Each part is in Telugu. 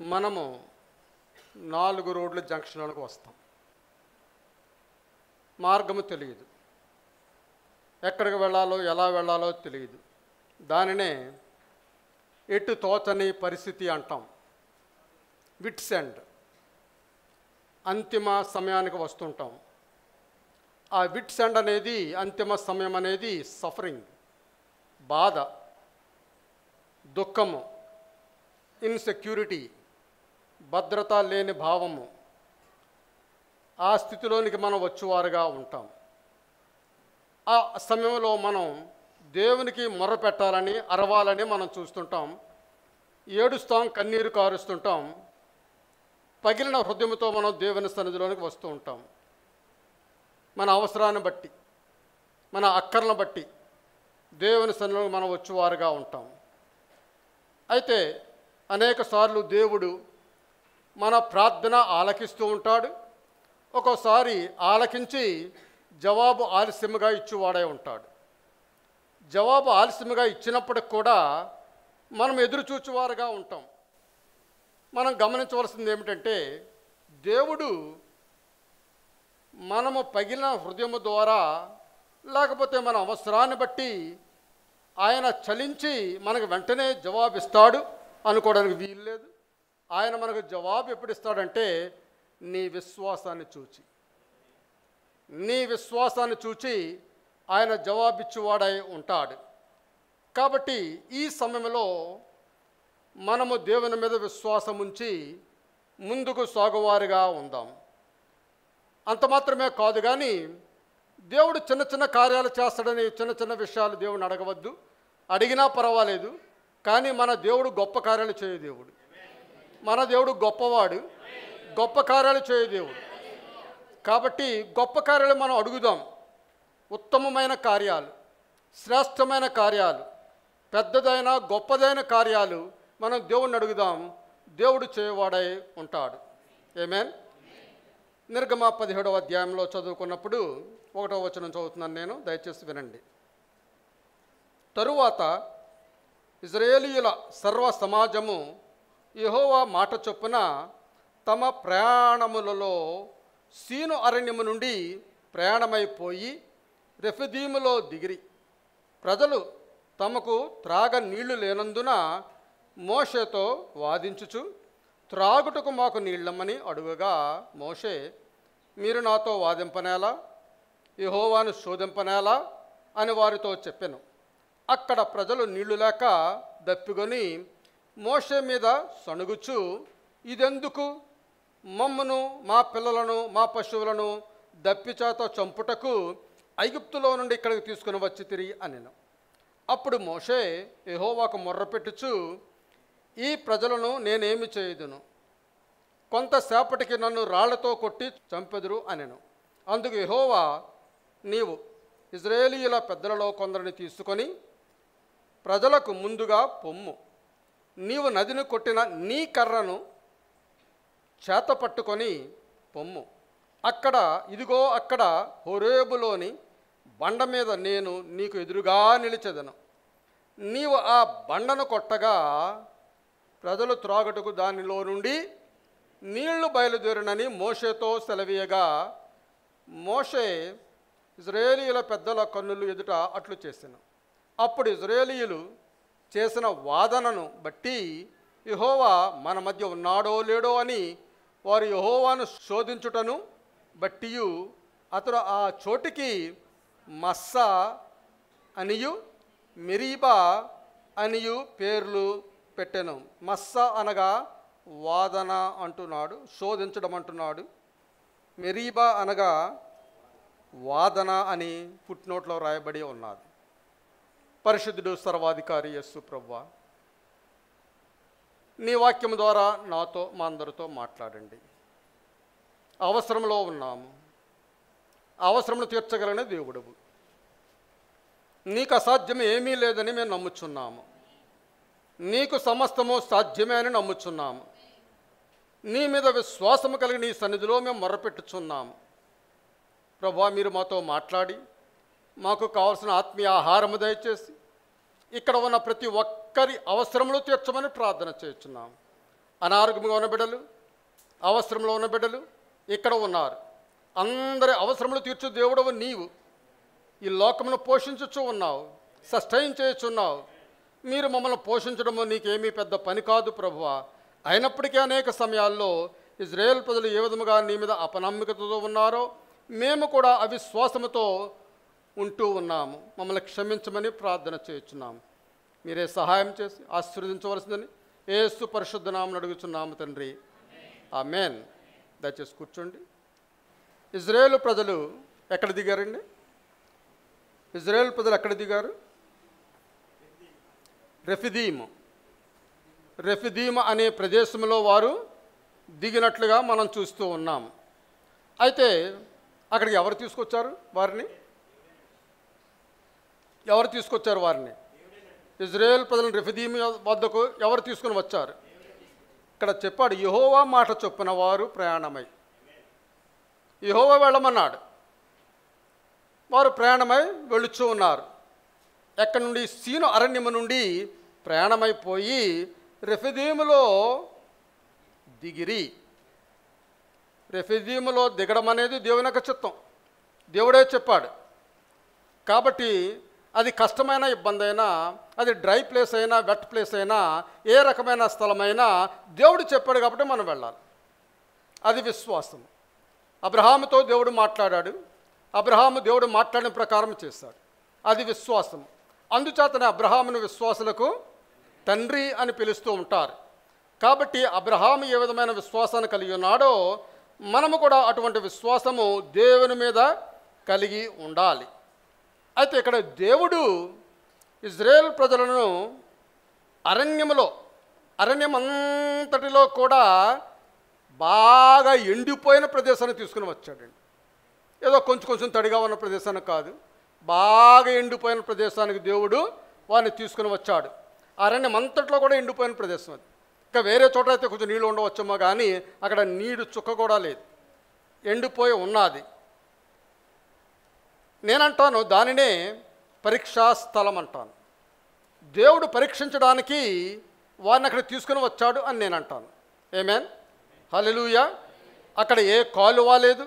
మనము 4 రోడ్ల జంక్షన్లకు వస్తాం. మార్గము తెలియదు, ఎక్కడికి వెళ్ళాలో ఎలా వెళ్ళాలో తెలియదు. దానినే ఎటు తోచని పరిస్థితి అంటాం. విట్స్ ఎండ్, అంతిమ సమయానికి వస్తుంటాం. ఆ విట్స్ ఎండ్ అనేది, అంతిమ సమయం అనేది సఫరింగ్, బాధ, దుఃఖము, ఇన్సెక్యూరిటీ, భద్రత లేని భావము. ఆ స్థితిలోనికి మనం వచ్చేవారుగా ఉంటాం. ఆ సమయంలో మనం దేవునికి మొర్ర పెట్టాలని, అరవాలని మనం చూస్తుంటాం. ఏడుస్తాం, కన్నీరు కారుస్తుంటాం. పగిలిన హృదయంతో మనం దేవుని సన్నిధిలోనికి వస్తూ ఉంటాం. మన అవసరాన్ని బట్టి, మన అక్కర్లను బట్టి దేవుని సన్నిధిలోకి మనం వచ్చేవారుగా ఉంటాం. అయితే అనేక సార్లు దేవుడు మన ప్రార్థన ఆలకిస్తూ ఉంటాడు. ఒక్కోసారి ఆలకించి జవాబు ఆలస్యముగా ఇచ్చేవాడే ఉంటాడు. జవాబు ఆలస్యముగా ఇచ్చినప్పటికి కూడా మనం ఎదురు చూచేవారుగా ఉంటాం. మనం గమనించవలసింది ఏమిటంటే, దేవుడు మనము పగిలిన హృదయము ద్వారా, లేకపోతే మన అవసరాన్ని బట్టి ఆయన చలించి మనకు వెంటనే జవాబిస్తాడు అనుకోవడానికి వీలు లేదు. ఆయన మనకు జవాబు ఎప్పుడు ఇస్తాడంటే, నీ విశ్వాసాన్ని చూచి, నీ విశ్వాసాన్ని చూచి ఆయన జవాబిచ్చేవాడై ఉంటాడు. కాబట్టి ఈ సమయంలో మనము దేవుని మీద విశ్వాసం ఉంచి ముందుకు సాగువారుగా ఉందాం. అంత మాత్రమే కాదు కానీ, దేవుడు చిన్న చిన్న కార్యాలు చేస్తాడని చిన్న చిన్న విషయాలు దేవుడిని అడగవద్దు. అడిగినా పర్వాలేదు, కానీ మన దేవుడు గొప్ప కార్యాలు చేయు దేవుడు. మన దేవుడు గొప్పవాడు, గొప్ప కార్యాలు చేయు దేవుడు. కాబట్టి గొప్ప కార్యాలు మనం అడుగుదాం. ఉత్తమమైన కార్యాలు, శ్రేష్టమైన కార్యాలు, పెద్దదైన గొప్పదైన కార్యాలు మనం దేవుడిని అడుగుదాం. దేవుడు చేయవాడై ఉంటాడు. ఆమేన్. నిర్గమ 17వ అధ్యాయంలో చదువుకున్నప్పుడు 1వ వచనం చదువుతున్నాను నేను, దయచేసి వినండి. తరువాత ఇశ్రాయేలీయుల సర్వ సమాజము యెహోవా మాట చొప్పున తమ ప్రయాణములలో సీను అరణ్యము నుండి ప్రయాణమైపోయి రెఫీదీములో దిగిరి. ప్రజలు తమకు త్రాగ నీళ్లు లేనందున మోషేతో వాదించుచు, త్రాగుటకు మాకు నీళ్ళమ్మని అడుగగా, మోషే, మీరు నాతో వాదింపనేలా, యెహోవాను శోధింపనేలా అని వారితో చెప్పెను. అక్కడ ప్రజలు నీళ్లు లేక దప్పికొని మోషే మీద సణుగుచు, ఇదెందుకు? మమ్మను, మా పిల్లలను, మా పశువులను దప్పిచేత చంపుటకు ఐగుప్తులో నుండి ఇక్కడికి తీసుకుని వచ్చి తిరిగి అనెను. అప్పుడు మోషే యెహోవాకు మొర్రపెట్టుచు, ఈ ప్రజలను నేనేమి చేయుదును? కొంతసేపటికి నన్ను రాళ్లతో కొట్టి చంపెదురు అనెను. అందుకు యెహోవా, నీవు ఇశ్రాయేలీయుల పెద్దలలో కొందరిని తీసుకొని ప్రజలకు ముందుగా పొమ్ము. నీవు నదిని కొట్టిన నీ కర్రను చేత పట్టుకొని పొమ్ము. ఇదిగో అక్కడ హోరేబులోని బండ మీద నేను నీకు ఎదురుగా నిలిచెదను. నీవు ఆ బండను కొట్టగా ప్రజలు త్రాగుటకు దానిలో నుండి నీళ్లు బయలుదేరునని మోషేతో సెలవీయగా, మోషే ఇశ్రాయేలీయుల పెద్దల కన్నులు ఎదుట అట్లు చేసెను. అప్పుడు ఇశ్రాయేలీయులు చేసిన వాదనను బట్టి యెహోవా మన మధ్య ఉన్నాడో లేడో అని వారు యెహోవాను శోధించుటను బట్టియు అతడు ఆ చోటికి మస్సా అనియు మెరీబా అనియు పేర్లు పెట్టెను. మస్సా అనగా వాదన అంటున్నాడు, శోధించడం అంటున్నాడు. మెరీబా అనగా వాదన అని ఫుట్నోట్లో రాయబడి ఉన్నది. పరిశుద్ధుడు సర్వాధికారి యేసు ప్రభువా, నీ వాక్యం ద్వారా నాతో, మా అందరితో మాట్లాడండి. అవసరంలో ఉన్నాము, అవసరమును తీర్చగలిగిన దేవుడవు. నీకు అసాధ్యం ఏమీ లేదని మేము నమ్ముచున్నాము. నీకు సమస్తము సాధ్యమే అని నమ్ముచున్నాము. నీ మీద విశ్వాసము కలిగి నీ సన్నిధిలో మేము మొర్రపెట్టుచున్నాము. ప్రభువా, మీరు మాతో మాట్లాడి మాకు కావాల్సిన ఆత్మీయ ఆహారము దయచేసి ఇక్కడ ఉన్న ప్రతి ఒక్కరి అవసరములు తీర్చమని ప్రార్థన చేస్తున్నాం. అనారోగ్యంగా ఉన్న బిడ్డలు, అవసరంలో ఉన్న బిడ్డలు ఇక్కడ ఉన్నారు. అందరి అవసరములు తీర్చు దేవుడవు నీవు. ఈ లోకమును పోషించుచూ ఉన్నావు, సస్టైన్ చేయుచున్నావు. మీరు మమ్మల్ని పోషించడము నీకేమీ పెద్ద పని కాదు ప్రభువా. అయినప్పటికీ అనేక సమయాల్లో ఇజ్రాయేల్ ప్రజలు ఏ విధముగా నీ మీద అపనమ్మికతో ఉన్నారో మేము కూడా అవిశ్వాసముతో ఉంటూ ఉన్నాము. మమ్మల్ని క్షమించమని ప్రార్థన చేయుచున్నాము. మీరే సహాయం చేసి ఆశీర్వదించవలసిందని యేసు పరిశుద్ధ నామమున అడుగుచున్నాము తండ్రి, ఆమేన్. దయచేసి కూర్చోండి. ఇజ్రాయేల్ ప్రజలు ఎక్కడ దిగారండి? ఇజ్రాయేల్ ప్రజలు ఎక్కడ దిగారు? రెఫిదీమ్ అనే ప్రదేశంలో వారు దిగినట్లుగా మనం చూస్తూ ఉన్నాం. అయితే అక్కడికి ఎవరు తీసుకొచ్చారు వారిని? వారిని ఇజ్రాయేల్ ప్రజలను రెఫిదీమ్ వద్దకు ఎవరు తీసుకుని వచ్చారు? ఇక్కడ చెప్పాడు, యెహోవా మాట చొప్పున వారు ప్రయాణమై. యెహోవా వెళ్ళమన్నాడు, వారు ప్రయాణమై వెళుచూ ఉన్నారు. ఎక్కడి నుండి? సీను అరణ్యము నుండి ప్రయాణమైపోయి రెఫిదీములో దిగిరి. రెఫిదీములో దిగడం అనేది దేవుని యొక్క చిత్తం, దేవుడే చెప్పాడు. కాబట్టి అది కష్టమైన ఇబ్బంది అయినా, అది డ్రై ప్లేస్ అయినా, వెట్ ప్లేస్ అయినా, ఏ రకమైన స్థలమైనా దేవుడు చెప్పాడు కాబట్టి మనం వెళ్ళాలి. అది విశ్వాసం. అబ్రహాముతో దేవుడు మాట్లాడాడు, అబ్రహాము దేవుడు మాట్లాడిన ప్రకారం చేశాడు. అది విశ్వాసం. అందుచేతనే అబ్రహామును విశ్వాసులకు తండ్రి అని పిలుస్తూ ఉంటారు. కాబట్టి అబ్రహాము ఏ విధమైన విశ్వాసాన్ని కలిగి ఉన్నాడో మనము కూడా అటువంటి విశ్వాసము దేవుని మీద కలిగి ఉండాలి. అయితే ఇక్కడ దేవుడు ఇజ్రాయేల్ ప్రజలను అరణ్యమంతటిలో కూడా బాగా ఎండిపోయిన ప్రదేశాన్ని తీసుకుని వచ్చాడండి. ఏదో కొంచెం తడిగా ఉన్న ప్రదేశానికి కాదు, బాగా ఎండిపోయిన ప్రదేశానికి దేవుడు వారిని తీసుకుని వచ్చాడు. అరణ్యమంతట్లో కూడా ఎండిపోయిన ప్రదేశం అది. ఇంకా వేరే చోట అయితే కొంచెం నీళ్ళు ఉండవచ్చేమో, కానీ అక్కడ నీరు చుక్క కూడా లేదు, ఎండిపోయి ఉన్నది. నేనంటాను దానినే పరీక్షా స్థలం అంటాను. దేవుడు పరీక్షించడానికి వారిని అక్కడ తీసుకుని వచ్చాడు అని నేను అంటాను. ఆమేన్, హల్లెలూయా. అక్కడ ఏ కాలువ లేదు,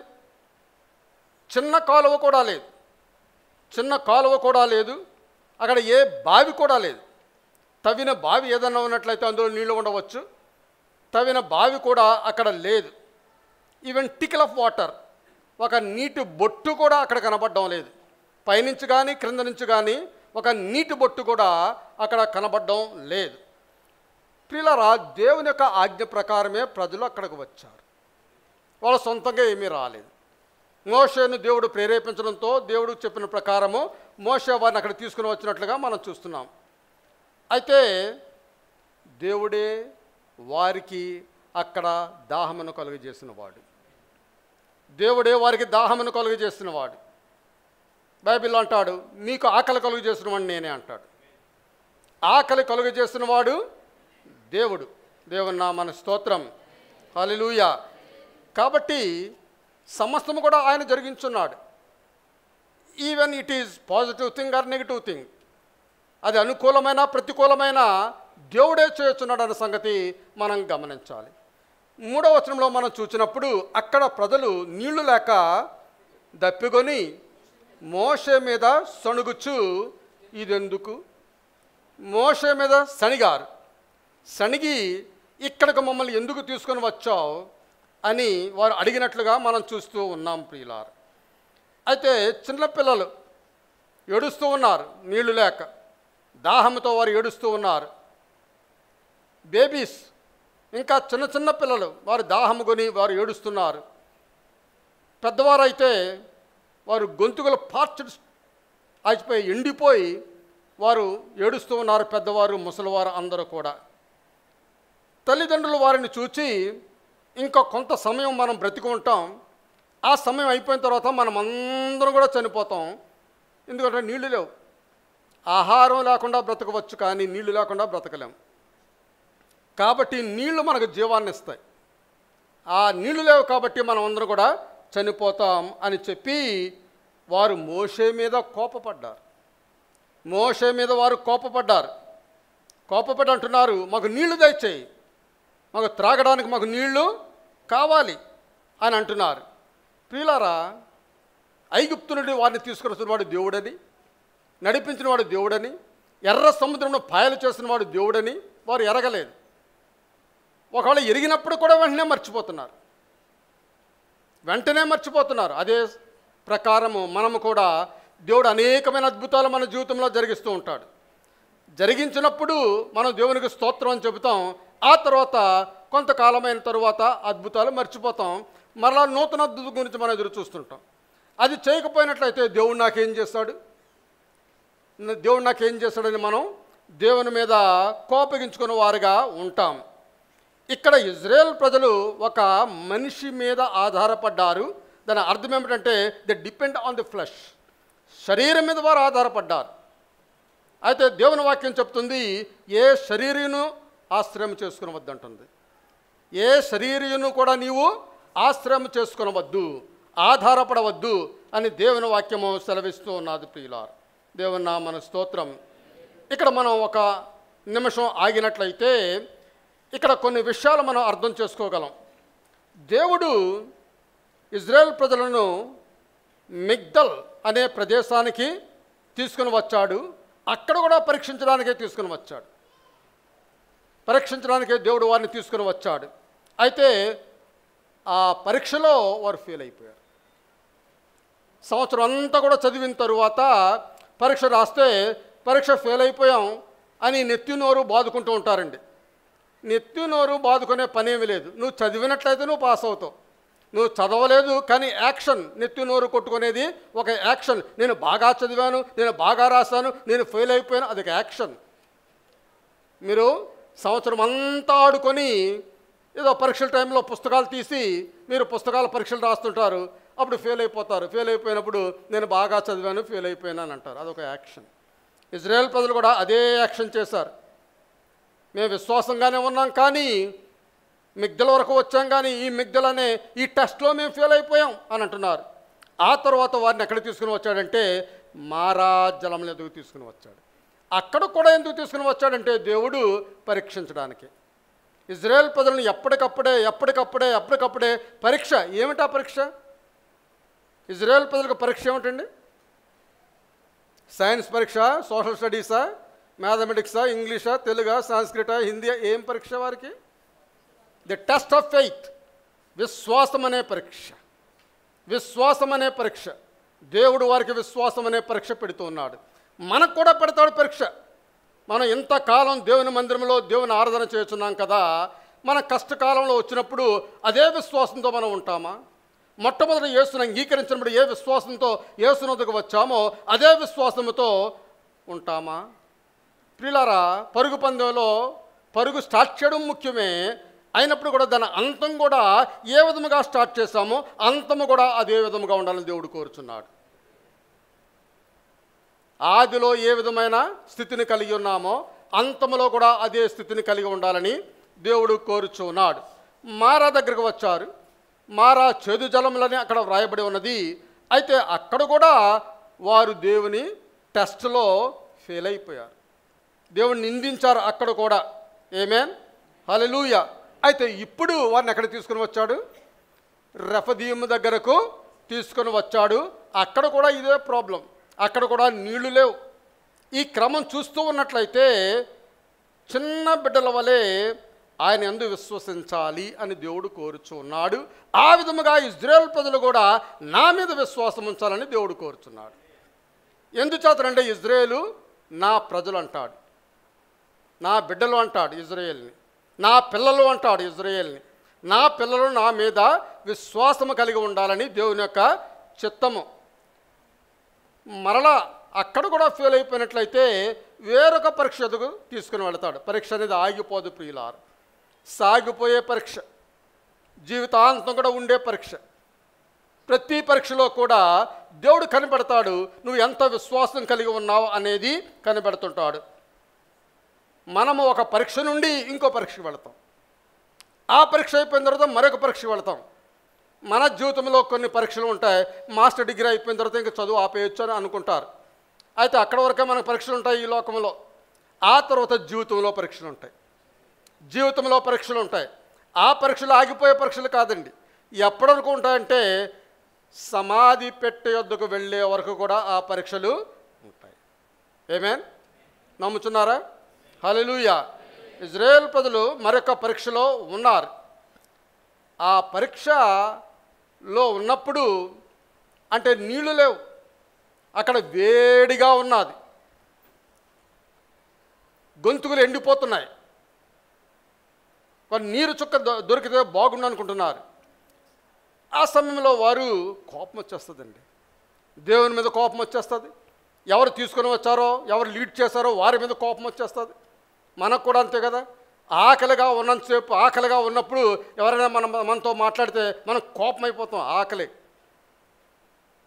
చిన్న కాలువ కూడా లేదు, అక్కడ ఏ బావి కూడా లేదు. తవ్విన బావి ఏదన్నా ఉన్నట్లయితే అందులో నీళ్ళు ఉండవచ్చు, తవ్విన బావి కూడా అక్కడ లేదు. ఈవెన్ టికిల్ ఆఫ్ వాటర్, ఒక నీటి బొట్టు కూడా అక్కడ కనబడడం లేదు. పైనుంచి కానీ క్రింద నుంచి కానీ ఒక నీటి బొట్టు కూడా అక్కడ కనబడడం లేదు. ప్రియులారా, దేవుని యొక్క ఆజ్ఞ ప్రకారమే ప్రజలు అక్కడికి వచ్చారు, వాళ్ళ సొంతంగా ఏమీ రాలేదు. మోషేను దేవుడు ప్రేరేపించడంతో దేవుడు చెప్పిన ప్రకారము మోషే వారిని అక్కడ తీసుకుని వచ్చినట్లుగా మనం చూస్తున్నాం. అయితే దేవుడే వారికి అక్కడ దాహమును కలుగజేసినవాడు. బైబిల్ అంటాడు, మీకు ఆకలి కలుగజేసినవాడు నేనే అంటాడు. ఆకలి కలుగజేసినవాడు దేవుడు. దేవుని నామమునకు స్తోత్రం, హల్లెలూయా. కాబట్టి సమస్తము కూడా ఆయన జరిగించున్నాడు. Even it is positive thing or negative thing, అది అనుకూలమైన ప్రతికూలమైన దేవుడే చేస్తున్నాడు అనే సంగతి మనం గమనించాలి. 3వ వచనంలో మనం చూసినప్పుడు అక్కడ ప్రజలు నీళ్లు లేక దప్పికొని మోషే మీద సణుగుచు, ఇదెందుకు? మోషే మీద సణిగి ఇక్కడికి మమ్మల్ని ఎందుకు తీసుకొని వచ్చావు అని వారు అడిగినట్లుగా మనం చూస్తూ ఉన్నాం ప్రియులారు. అయితే చిన్నపిల్లలు ఏడుస్తూ ఉన్నారు, నీళ్లు లేక దాహంతో వారు ఏడుస్తూ ఉన్నారు. బేబీస్, ఇంకా చిన్న పిల్లలు వారు దాహము కొని వారు ఏడుస్తున్నారు. పెద్దవారైతే వారు గొంతుకులు ఆచిపోయి ఎండిపోయి వారు ఏడుస్తూ ఉన్నారు. పెద్దవారు, ముసలివారు అందరూ కూడా. తల్లిదండ్రులు వారిని చూచి ఇంకా కొంత సమయం మనం బ్రతికి ఉంటాం, ఆ సమయం అయిపోయిన తర్వాత మనం అందరం కూడా చనిపోతాం. ఎందుకంటే నీళ్లు లేవు. ఆహారం లేకుండా బ్రతకవచ్చు, కానీ నీళ్లు లేకుండా బ్రతకలేం. కాబట్టి నీళ్లు మనకు జీవాన్ని ఇస్తాయి. ఆ నీళ్లు లేవు కాబట్టి మనం అందరం కూడా చనిపోతాం అని చెప్పి వారు మోషే మీద కోపపడ్డారు. కోపపడి అంటున్నారు, మాకు నీళ్లు దయచేయి, మాకు త్రాగడానికి మాకు నీళ్లు కావాలి అని అంటున్నారు. ప్రియులారా, ఐగుప్తు నుండి వారిని తీసుకుని వచ్చిన వాడు దేవుడని, నడిపించిన వాడు దేవుడని, ఎర్ర సముద్రంలో పాయలు చేసిన వాడు దేవుడని వారు ఎరగలేదు. ఒకవేళ ఎరిగినప్పుడు కూడా వెంటనే మర్చిపోతున్నారు. అదే ప్రకారము మనము కూడా దేవుడు అనేకమైన అద్భుతాలు మన జీవితంలో జరిగిస్తూ ఉంటాడు. జరిగించినప్పుడు మనం దేవునికి స్తోత్రం అని చెబుతాం. ఆ తర్వాత కొంతకాలమైన తరువాత అద్భుతాలు మర్చిపోతాం. మరలా నూతన అద్భుతం గురించి మనం ఎదురు చూస్తుంటాం. అది చేయకపోయినట్లయితే దేవుడు నాకేం చేస్తాడని మనం దేవుని మీద కోపగించుకున్న వారుగా ఉంటాం. ఇక్కడ ఇజ్రాయేల్ ప్రజలు ఒక మనిషి మీద ఆధారపడ్డారు. దాని అర్థం ఏమిటంటే they depend on the flesh, శరీరం మీద వారు ఆధారపడ్డారు. అయితే దేవుని వాక్యం చెప్తుంది, ఏ శరీరును ఆశ్రయం చేసుకునవద్దంటుంది. ఏ శరీరును కూడా నీవు ఆశ్రయం చేసుకునవద్దు, ఆధారపడవద్దు అని దేవుని వాక్యము సెలవిస్తూ ఉన్నది. ప్రియులారా, దేవుని నామన స్తోత్రం. ఇక్కడ మనం ఒక నిమిషం ఆగినట్లయితే ఇక్కడ కొన్ని విషయాలు మనం అర్థం చేసుకోగలం. దేవుడు ఇజ్రాయేల్ ప్రజలను మిగ్దల్ అనే ప్రదేశానికి తీసుకుని వచ్చాడు. అక్కడ కూడా పరీక్షించడానికే దేవుడు వారిని తీసుకుని వచ్చాడు. అయితే ఆ పరీక్షలో వారు ఫెయిల్ అయిపోయారు. సంవత్సరం అంతా కూడా చదివిన తరువాత పరీక్ష రాస్తే పరీక్ష ఫెయిల్ అయిపోయాం అని నెత్తి నోరు బాదుకుంటూ ఉంటారండి. నెత్తి నోరు బాదుకునే పనేమి లేదు. నువ్వు చదివినట్లయితే నువ్వు పాస్ అవుతావు. నువ్వు చదవలేదు కానీ యాక్షన్, నెత్తి నోరు కొట్టుకునేది ఒక యాక్షన్. నేను బాగా చదివాను, నేను బాగా రాశాను, నేను ఫెయిల్ అయిపోయాను, అదొక యాక్షన్. మీరు సంవత్సరం అంతా ఆడుకొని ఏదో పరీక్షల టైంలో పుస్తకాలు తీసి మీరు పరీక్షలు రాస్తుంటారు. అప్పుడు ఫెయిల్ అయిపోతారు. ఫెయిల్ అయిపోయినప్పుడు నేను బాగా చదివాను, ఫెయిల్ అయిపోయాను అని అంటారు. అదొక యాక్షన్. ఇజ్రాయేల్ ప్రజలు కూడా అదే యాక్షన్ చేశారు. మేము విశ్వాసంగానే ఉన్నాం కానీ మిగ్దల వరకు వచ్చాం కానీ ఈ టెస్ట్లో మేము ఫెయిల్ అయిపోయాం అని అంటున్నారు. ఆ తర్వాత వారిని ఎక్కడికి తీసుకుని వచ్చాడంటే మారా జలంలో ఎదుగు తీసుకుని వచ్చాడు. అక్కడ కూడా ఎందుకు తీసుకుని వచ్చాడంటే దేవుడు పరీక్షించడానికి. ఇజ్రాయేల్ ప్రజలను ఎప్పటికప్పుడే పరీక్ష. ఏమిటా పరీక్ష? ఇజ్రాయేల్ ప్రజలకు పరీక్ష ఏమిటండి? సైన్స్ పరీక్ష, సోషల్ స్టడీసా, మ్యాథమెటిక్సా, ఇంగ్లీషా, తెలుగా, సంస్కృత, హిందీ? ఏం పరీక్ష వారికి? ది టెస్ట్ ఆఫ్ ఫెయిత్, విశ్వాసం అనే పరీక్ష. దేవుడు వారికి విశ్వాసం అనే పరీక్ష పెడుతూ ఉన్నాడు. మనకు కూడా పెడతాడు పరీక్ష. మనం ఇంతకాలం దేవుని మందిరంలో దేవుని ఆరాధన చేస్తున్నాం కదా, మన కష్టకాలంలో వచ్చినప్పుడు అదే విశ్వాసంతో మనం ఉంటామా? మొట్టమొదటి యేసును అంగీకరించినప్పుడు ఏ విశ్వాసంతో యేసునొద్దకు వచ్చామో అదే విశ్వాసంతో ఉంటామా? ప్రియులారా, పరుగు పందెంలో పరుగు స్టార్ట్ చేయడం ముఖ్యమే అయినప్పుడు కూడా దాని అంతం కూడా ఏ విధముగా స్టార్ట్ చేశామో అంతము కూడా అదే విధముగా ఉండాలని దేవుడు కోరుచున్నాడు. ఆదిలో ఏ విధమైన స్థితిని కలిగి ఉన్నామో అంతములో కూడా అదే స్థితిని కలిగి ఉండాలని దేవుడు కోరుచున్నాడు. మారా దగ్గరకు వచ్చారు. మారా చేదు జలములని అక్కడ వ్రాయబడి ఉన్నది. అయితే అక్కడ కూడా వారు దేవుని టెస్ట్లో ఫెయిల్ అయిపోయారు. దేవుని నిందించారు అక్కడ కూడా. ఆమేన్, హల్లెలూయా. అయితే ఇప్పుడు వారిని ఎక్కడ తీసుకుని వచ్చాడు? రెఫదీము దగ్గరకు తీసుకొని వచ్చాడు. అక్కడ కూడా ఇదే ప్రాబ్లం. అక్కడ కూడా నీళ్లు లేవు. ఈ క్రమం చూస్తూ ఉన్నట్లయితే చిన్న బిడ్డల వలె ఆయన యందు విశ్వసించాలి అని దేవుడు కోరుచున్నాడు. ఆ విధముగా ఇజ్రాయేల్ ప్రజలు కూడా నా మీద విశ్వాసం ఉంచాలని దేవుడు కోరుచున్నాడు. ఎందుచేతనంటే ఇజ్రాయేలు నా ప్రజలు అంటాడు, నా బిడ్డలు అంటాడు ఇజ్రాయేల్ని, నా పిల్లలు అంటాడు ఇజ్రాయేల్ని. నా పిల్లలు నా మీద విశ్వాసము కలిగి ఉండాలని దేవుని యొక్క చిత్తము. మరలా అక్కడ కూడా ఫెయిల్ అయిపోయినట్లయితే వేరొక పరీక్ష ఎదుగు తీసుకుని వెళతాడు. పరీక్ష అనేది ఆగిపోదు ప్రియులారు, సాగిపోయే పరీక్ష, జీవితాంతం కూడా ఉండే పరీక్ష. ప్రతి పరీక్షలో కూడా దేవుడు కనిపెడతాడు, నువ్వు ఎంత విశ్వాసం కలిగి ఉన్నావు అనేది కనిపెడుతుంటాడు. మనము ఒక పరీక్ష నుండి ఇంకో పరీక్షకు వెళతాం. ఆ పరీక్ష అయిపోయిన తర్వాత మరొక పరీక్షకు వెళతాం. మన జీవితంలో కొన్ని పరీక్షలు ఉంటాయి. మాస్టర్ డిగ్రీ అయిపోయిన తర్వాత ఇంకా చదువు ఆపేయచ్చు అని అనుకుంటారు. అయితే అక్కడ వరకే మనకు పరీక్షలు ఉంటాయి ఈ లోకంలో. ఆ తర్వాత జీవితంలో పరీక్షలు ఉంటాయి. ఆ పరీక్షలు ఆగిపోయే పరీక్షలు కాదండి. ఎప్పటివరకు ఉంటాయంటే సమాధి పెట్టె యొద్దకు వెళ్ళే వరకు కూడా ఆ పరీక్షలు ఉంటాయి. ఆమేన్. నమ్ముతున్నారా? హల్లెలూయా. ఇజ్రాయేల్ ప్రజలు మరొక పరీక్షలో ఉన్నారు. ఆ పరీక్షలో ఉన్నప్పుడు అంటే నీళ్లు లేవు, అక్కడ వేడిగా ఉన్నది, గొంతుకులు ఎండిపోతున్నాయి. కొన్ని నీరు చుక్క దొరికితే బాగుండు అనుకుంటున్నారు. ఆ సమయంలో వారు కోపం వచ్చేస్తుందండి, దేవుని మీద కోపం వచ్చేస్తుంది. ఎవరు తీసుకొని వచ్చారో, ఎవరు లీడ్ చేశారో వారి మీద కోపం వచ్చేస్తుంది. మనకు కూడా అంతే కదా. ఆకలిగా ఉన్నంతసేపు, ఆకలిగా ఉన్నప్పుడు ఎవరైనా మనతో మాట్లాడితే మనకు కోపం అయిపోతాం. ఆకలి.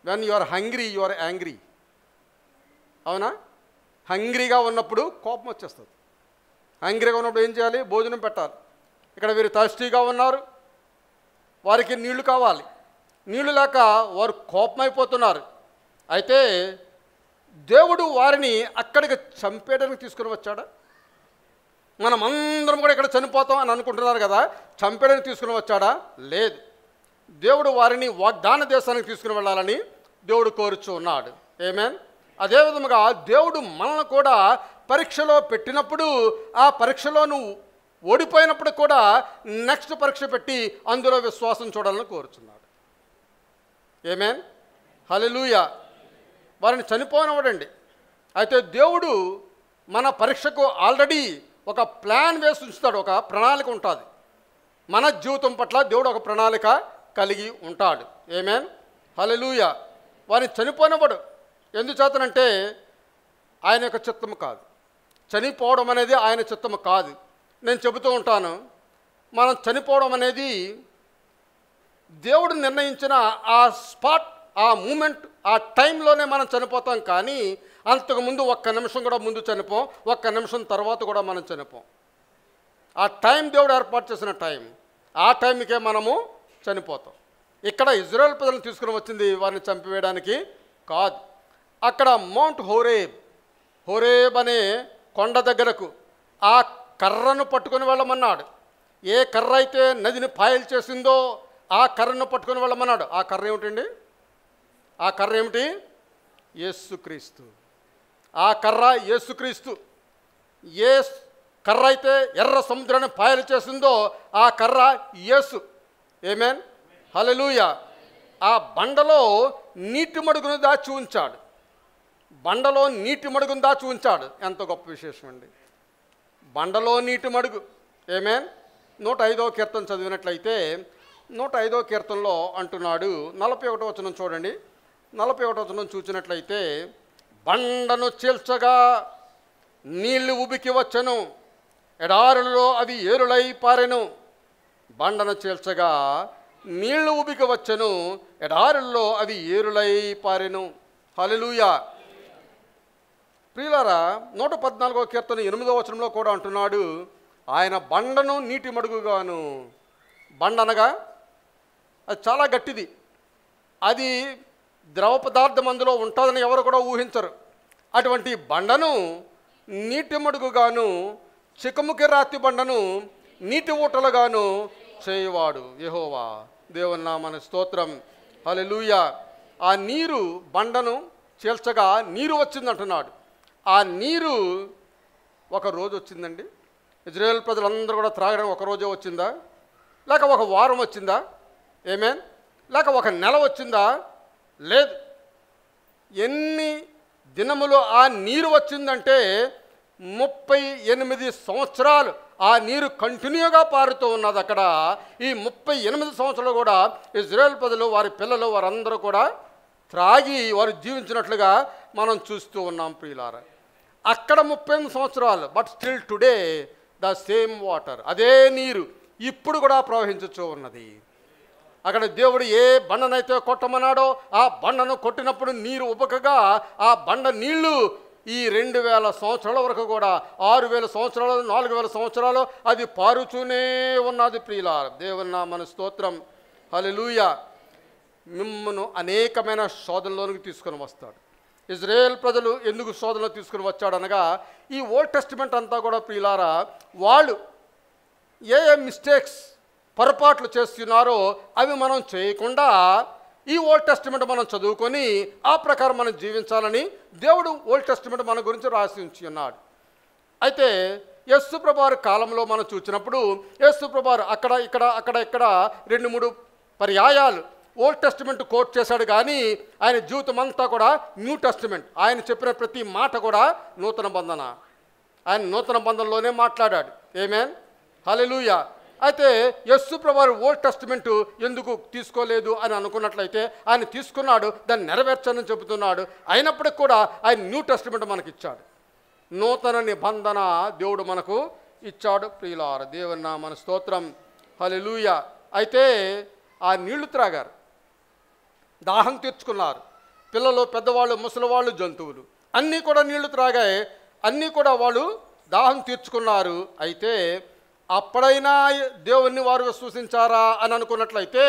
When you are hungry you are angry. అవునా? హంగ్రీగా ఉన్నప్పుడు కోపం వచ్చేస్తుంది. హంగ్రీగా ఉన్నప్పుడు ఏం చేయాలి? భోజనం పెట్టాలి. ఇక్కడ వీరు థర్స్టీగా ఉన్నారు, వారికి నీళ్లు కావాలి. నీళ్లు లేక వారు కోపమైపోతున్నారు. అయితే దేవుడు వారిని అక్కడికి చంపేయడానికి తీసుకుని వచ్చాడా? మనం అందరం కూడా ఇక్కడ చనిపోతాం అని అనుకుంటున్నారు కదా, చంపేయడానికి తీసుకుని వచ్చాడా? లేదు. దేవుడు వారిని వాగ్దాన దేశానికి తీసుకుని వెళ్ళాలని దేవుడు కోరుచూ ఉన్నాడు. ఆమేన్. అదేవిధముగా దేవుడు మనల్ని కూడా పరీక్షలో పెట్టినప్పుడు ఆ పరీక్షలో నువ్వు ఓడిపోయినప్పుడు కూడా నెక్స్ట్ పరీక్ష పెట్టి అందులో విశ్వాసం చూడాలని కోరుచున్నాడు. ఆమేన్. హల్లెలూయా. వారిని చనిపోనివ్వడండి. అయితే దేవుడు మన పరీక్షకు ఆల్రెడీ ఒక ప్లాన్ వేసి ఉంచుతాడు, ఒక ప్రణాళిక ఉంటుంది. మన జీవితం పట్ల దేవుడు ఒక ప్రణాళిక కలిగి ఉంటాడు. ఆమేన్. హల్లెలూయా. వారిని చనిపోనివ్వడు. ఎందుచేతనంటే ఆయన యొక్క చిత్తము కాదు. చనిపోవడం అనేది ఆయన చిత్తము కాదు. నేను చెబుతూ ఉంటాను, మనం చనిపోవడం అనేది దేవుడు నిర్ణయించిన ఆ స్పాట్, ఆ మూమెంట్, ఆ టైంలోనే మనం చనిపోతాం. కానీ అంతకుముందు ఒక్క నిమిషం కూడా ముందు చనిపోం, ఒక్క నిమిషం తర్వాత కూడా మనం చనిపోం. ఆ టైం దేవుడు ఏర్పాటు చేసిన టైం, ఆ టైంకే మనము చనిపోతాం. ఇక్కడ ఇజ్రాయేల్ ప్రజలను తీసుకుని వచ్చింది వారిని చంపివేయడానికి కాదు. అక్కడ మౌంట్ హోరేబ్ అనే కొండ దగ్గరకు ఆ కర్రను పట్టుకొని వెళ్ళమన్నాడు. ఏ కర్ర అయితే నదిని పాయలు చేసిందో ఆ కర్రను పట్టుకొని వెళ్ళమన్నాడు. ఆ కర్ర ఏమిటండి? ఆ కర్ర ఏమిటి? యేసుక్రీస్తు. ఆ కర్ర యేసుక్రీస్తు. ఏ కర్ర అయితే ఎర్ర సముద్రాన్ని పాయలు చేసిందో ఆ కర్ర యేసు. ఆమేన్. హల్లెలూయా. ఆ బండలో నీటి మడుగును దాచి ఉంచాడు. బండలో నీటి మడుగును దాచి ఉంచాడు. ఎంత గొప్ప విశేషం అండి. బండలో నీటి మడుగు. ఆమేన్. 105వ కీర్తన చదివినట్లయితే 105వ కీర్తనలో అంటున్నాడు, 41వ వచనం చూడండి. 41వ వచనం చూసినట్లయితే, బండను చీల్చగా నీళ్లు ఉబికి వచ్చెను, ఎడారులలో అవి ఏరులై పారెను. బండను చీల్చగా నీళ్లు ఉబికి వచ్చెను, ఎడారుల్లో అవి ఏరులై పారెను. హల్లెలూయా. ప్రియులారా, 114వ కీర్తన 8వ వచనంలో కూడా అంటున్నాడు, ఆయన బండను నీటి మడుగుగాను. బండ అనగా అది చాలా గట్టిది, అది ద్రవ పదార్థం అందులో ఉంటుందని ఎవరు కూడా ఊహించరు. అటువంటి బండను నీటి మడుగుగాను, చికముకి రాతి బండను నీటి ఊటలుగాను చేయవాడు యెహోవా. దేవుని నామమునకు స్తోత్రం. హల్లెలూయా. ఆ నీరు బండను చీల్చగా నీరు వచ్చిందంటున్నాడు. ఆ నీరు ఒక రోజు వచ్చిందండి. ఇజ్రాయేల్ ప్రజలందరూ కూడా త్రాగడానికి ఒక రోజే వచ్చిందా? లేక ఒక వారం వచ్చిందా? ఆమేన్. లేక ఒక నెల వచ్చిందా? లేదు. ఎన్ని దినములు ఆ నీరు వచ్చిందంటే 38 సంవత్సరాలు ఆ నీరు కంటిన్యూగా పారుతూ ఉన్నది అక్కడ. ఈ 38 సంవత్సరాలు కూడా ఇజ్రాయేల్ ప్రజలు, వారి పిల్లలు, వారందరూ కూడా త్రాగి వారు జీవించినట్లుగా మనం చూస్తూ ఉన్నాం ప్రియులారా. అక్కడ 38 సంవత్సరాలు, but still today the same water, అదే నీరు ఇప్పుడు కూడా ప్రవహించుతూ ఉన్నది. అక్కడ దేవుడు ఏ బండనైతే కొట్టమన్నాడో ఆ బండను కొట్టినప్పుడు నీరు ఉబకగా ఆ బండ నీళ్లు ఈ 2000 సంవత్సరాల వరకు కూడా, 6000 సంవత్సరాలు, 4000 సంవత్సరాలు అది పారుతూనే ఉన్నది ప్రియులారా. దేవుని నామమునకు స్తోత్రం. హల్లెలూయా. మిమ్మను అనేకమైన శోధనలోనికి తీసుకొని వస్తాడు. ఇజ్రాయేల్ ప్రజలు ఎందుకు శోధనలో తీసుకుని వచ్చాడనగా, ఈ ఓల్డ్ టెస్టిమెంట్ అంతా కూడా ప్రియులారా, వాళ్ళు ఏ మిస్టేక్స్ పొరపాట్లు చేస్తున్నారో అవి మనం చేయకుండా ఈ ఓల్డ్ టెస్టిమెంట్ మనం చదువుకొని ఆ ప్రకారం మనం జీవించాలని దేవుడు ఓల్డ్ టెస్టిమెంట్ మన గురించి రాసి ఉంచి ఉన్నాడు. అయితే యేసు ప్రభువారి కాలంలో మనం చూసినప్పుడు యేసు ప్రభువారు అక్కడ ఇక్కడ 2-3 పర్యాయాలు ఓల్డ్ టెస్టిమెంట్ కోట్ చేశాడు, కానీ ఆయన జీవితం అంతా కూడా న్యూ టెస్టిమెంట్. ఆయన చెప్పిన ప్రతి మాట కూడా నూతన బంధన. ఆయన నూతన బంధంలోనే మాట్లాడాడు. ఆమేన్, హల్లెలూయా. అయితే యేసు ప్రభువారు ఓల్డ్ టెస్టిమెంట్ ఎందుకు తీసుకోలేదు అని అనుకున్నట్లయితే ఆయన తీసుకున్నాడు, దాన్ని నెరవేర్చాలని చెబుతున్నాడు. అయినప్పటికీ కూడా ఆయన న్యూ టెస్టిమెంట్ మనకి ఇచ్చాడు. నూతన నిబంధన దేవుడు మనకు ఇచ్చాడు. ప్రియులార, దేవుని నామన స్తోత్రం, హల్లెలూయా. అయితే ఆ నీళ్లు త్రాగారు, దాహం తీర్చుకున్నారు. పిల్లలు, పెద్దవాళ్ళు, ముసలివాళ్ళు, జంతువులు అన్నీ కూడా నీళ్లు త్రాగాయి, అన్నీ కూడా వాళ్ళు దాహం తీర్చుకున్నారు. అయితే అప్పుడైనా దేవుణ్ణి వారు విశ్వసించారా అని అనుకున్నట్లయితే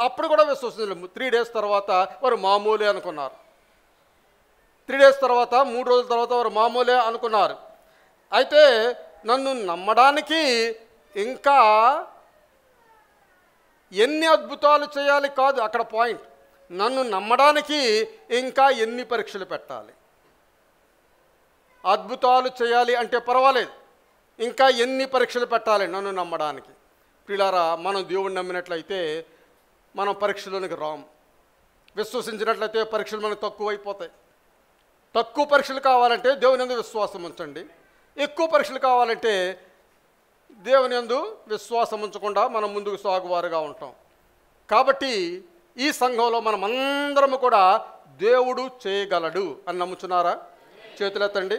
అప్పుడు కూడా విశ్వసించలేదు. 3 days తర్వాత వారు మామూలే అనుకున్నారు. 3 days తర్వాత, 3 రోజుల తర్వాత వారు మామూలే అనుకున్నారు. అయితే నన్ను నమ్మడానికి ఇంకా ఎన్ని అద్భుతాలు చేయాలి కాదు అక్కడ పాయింట్. నన్ను నమ్మడానికి ఇంకా ఎన్ని పరీక్షలు పెట్టాలి. అద్భుతాలు చేయాలి అంటే పర్వాలేదు, ఇంకా ఎన్ని పరీక్షలు పెట్టాలి నన్ను నమ్మడానికి. ప్రియులారా, మనం దేవుణ్ణి నమ్మినట్లయితే మనం పరీక్షలోనికి రాం. విశ్వసించినట్లయితే పరీక్షలు మనకు తక్కువైపోతాయి. తక్కువ పరీక్షలు కావాలంటే దేవుని యందు విశ్వాసం ఉంచండి. ఎక్కువ పరీక్షలు కావాలంటే దేవుని యందు విశ్వాసం ఉంచకుండా మనం ముందుకు సాగువారుగా ఉంటాం. కాబట్టి ఈ సంఘంలో మనం అందరము కూడా దేవుడు చేయగలడు అని నమ్ముచున్నారా? చేతులెత్తండి.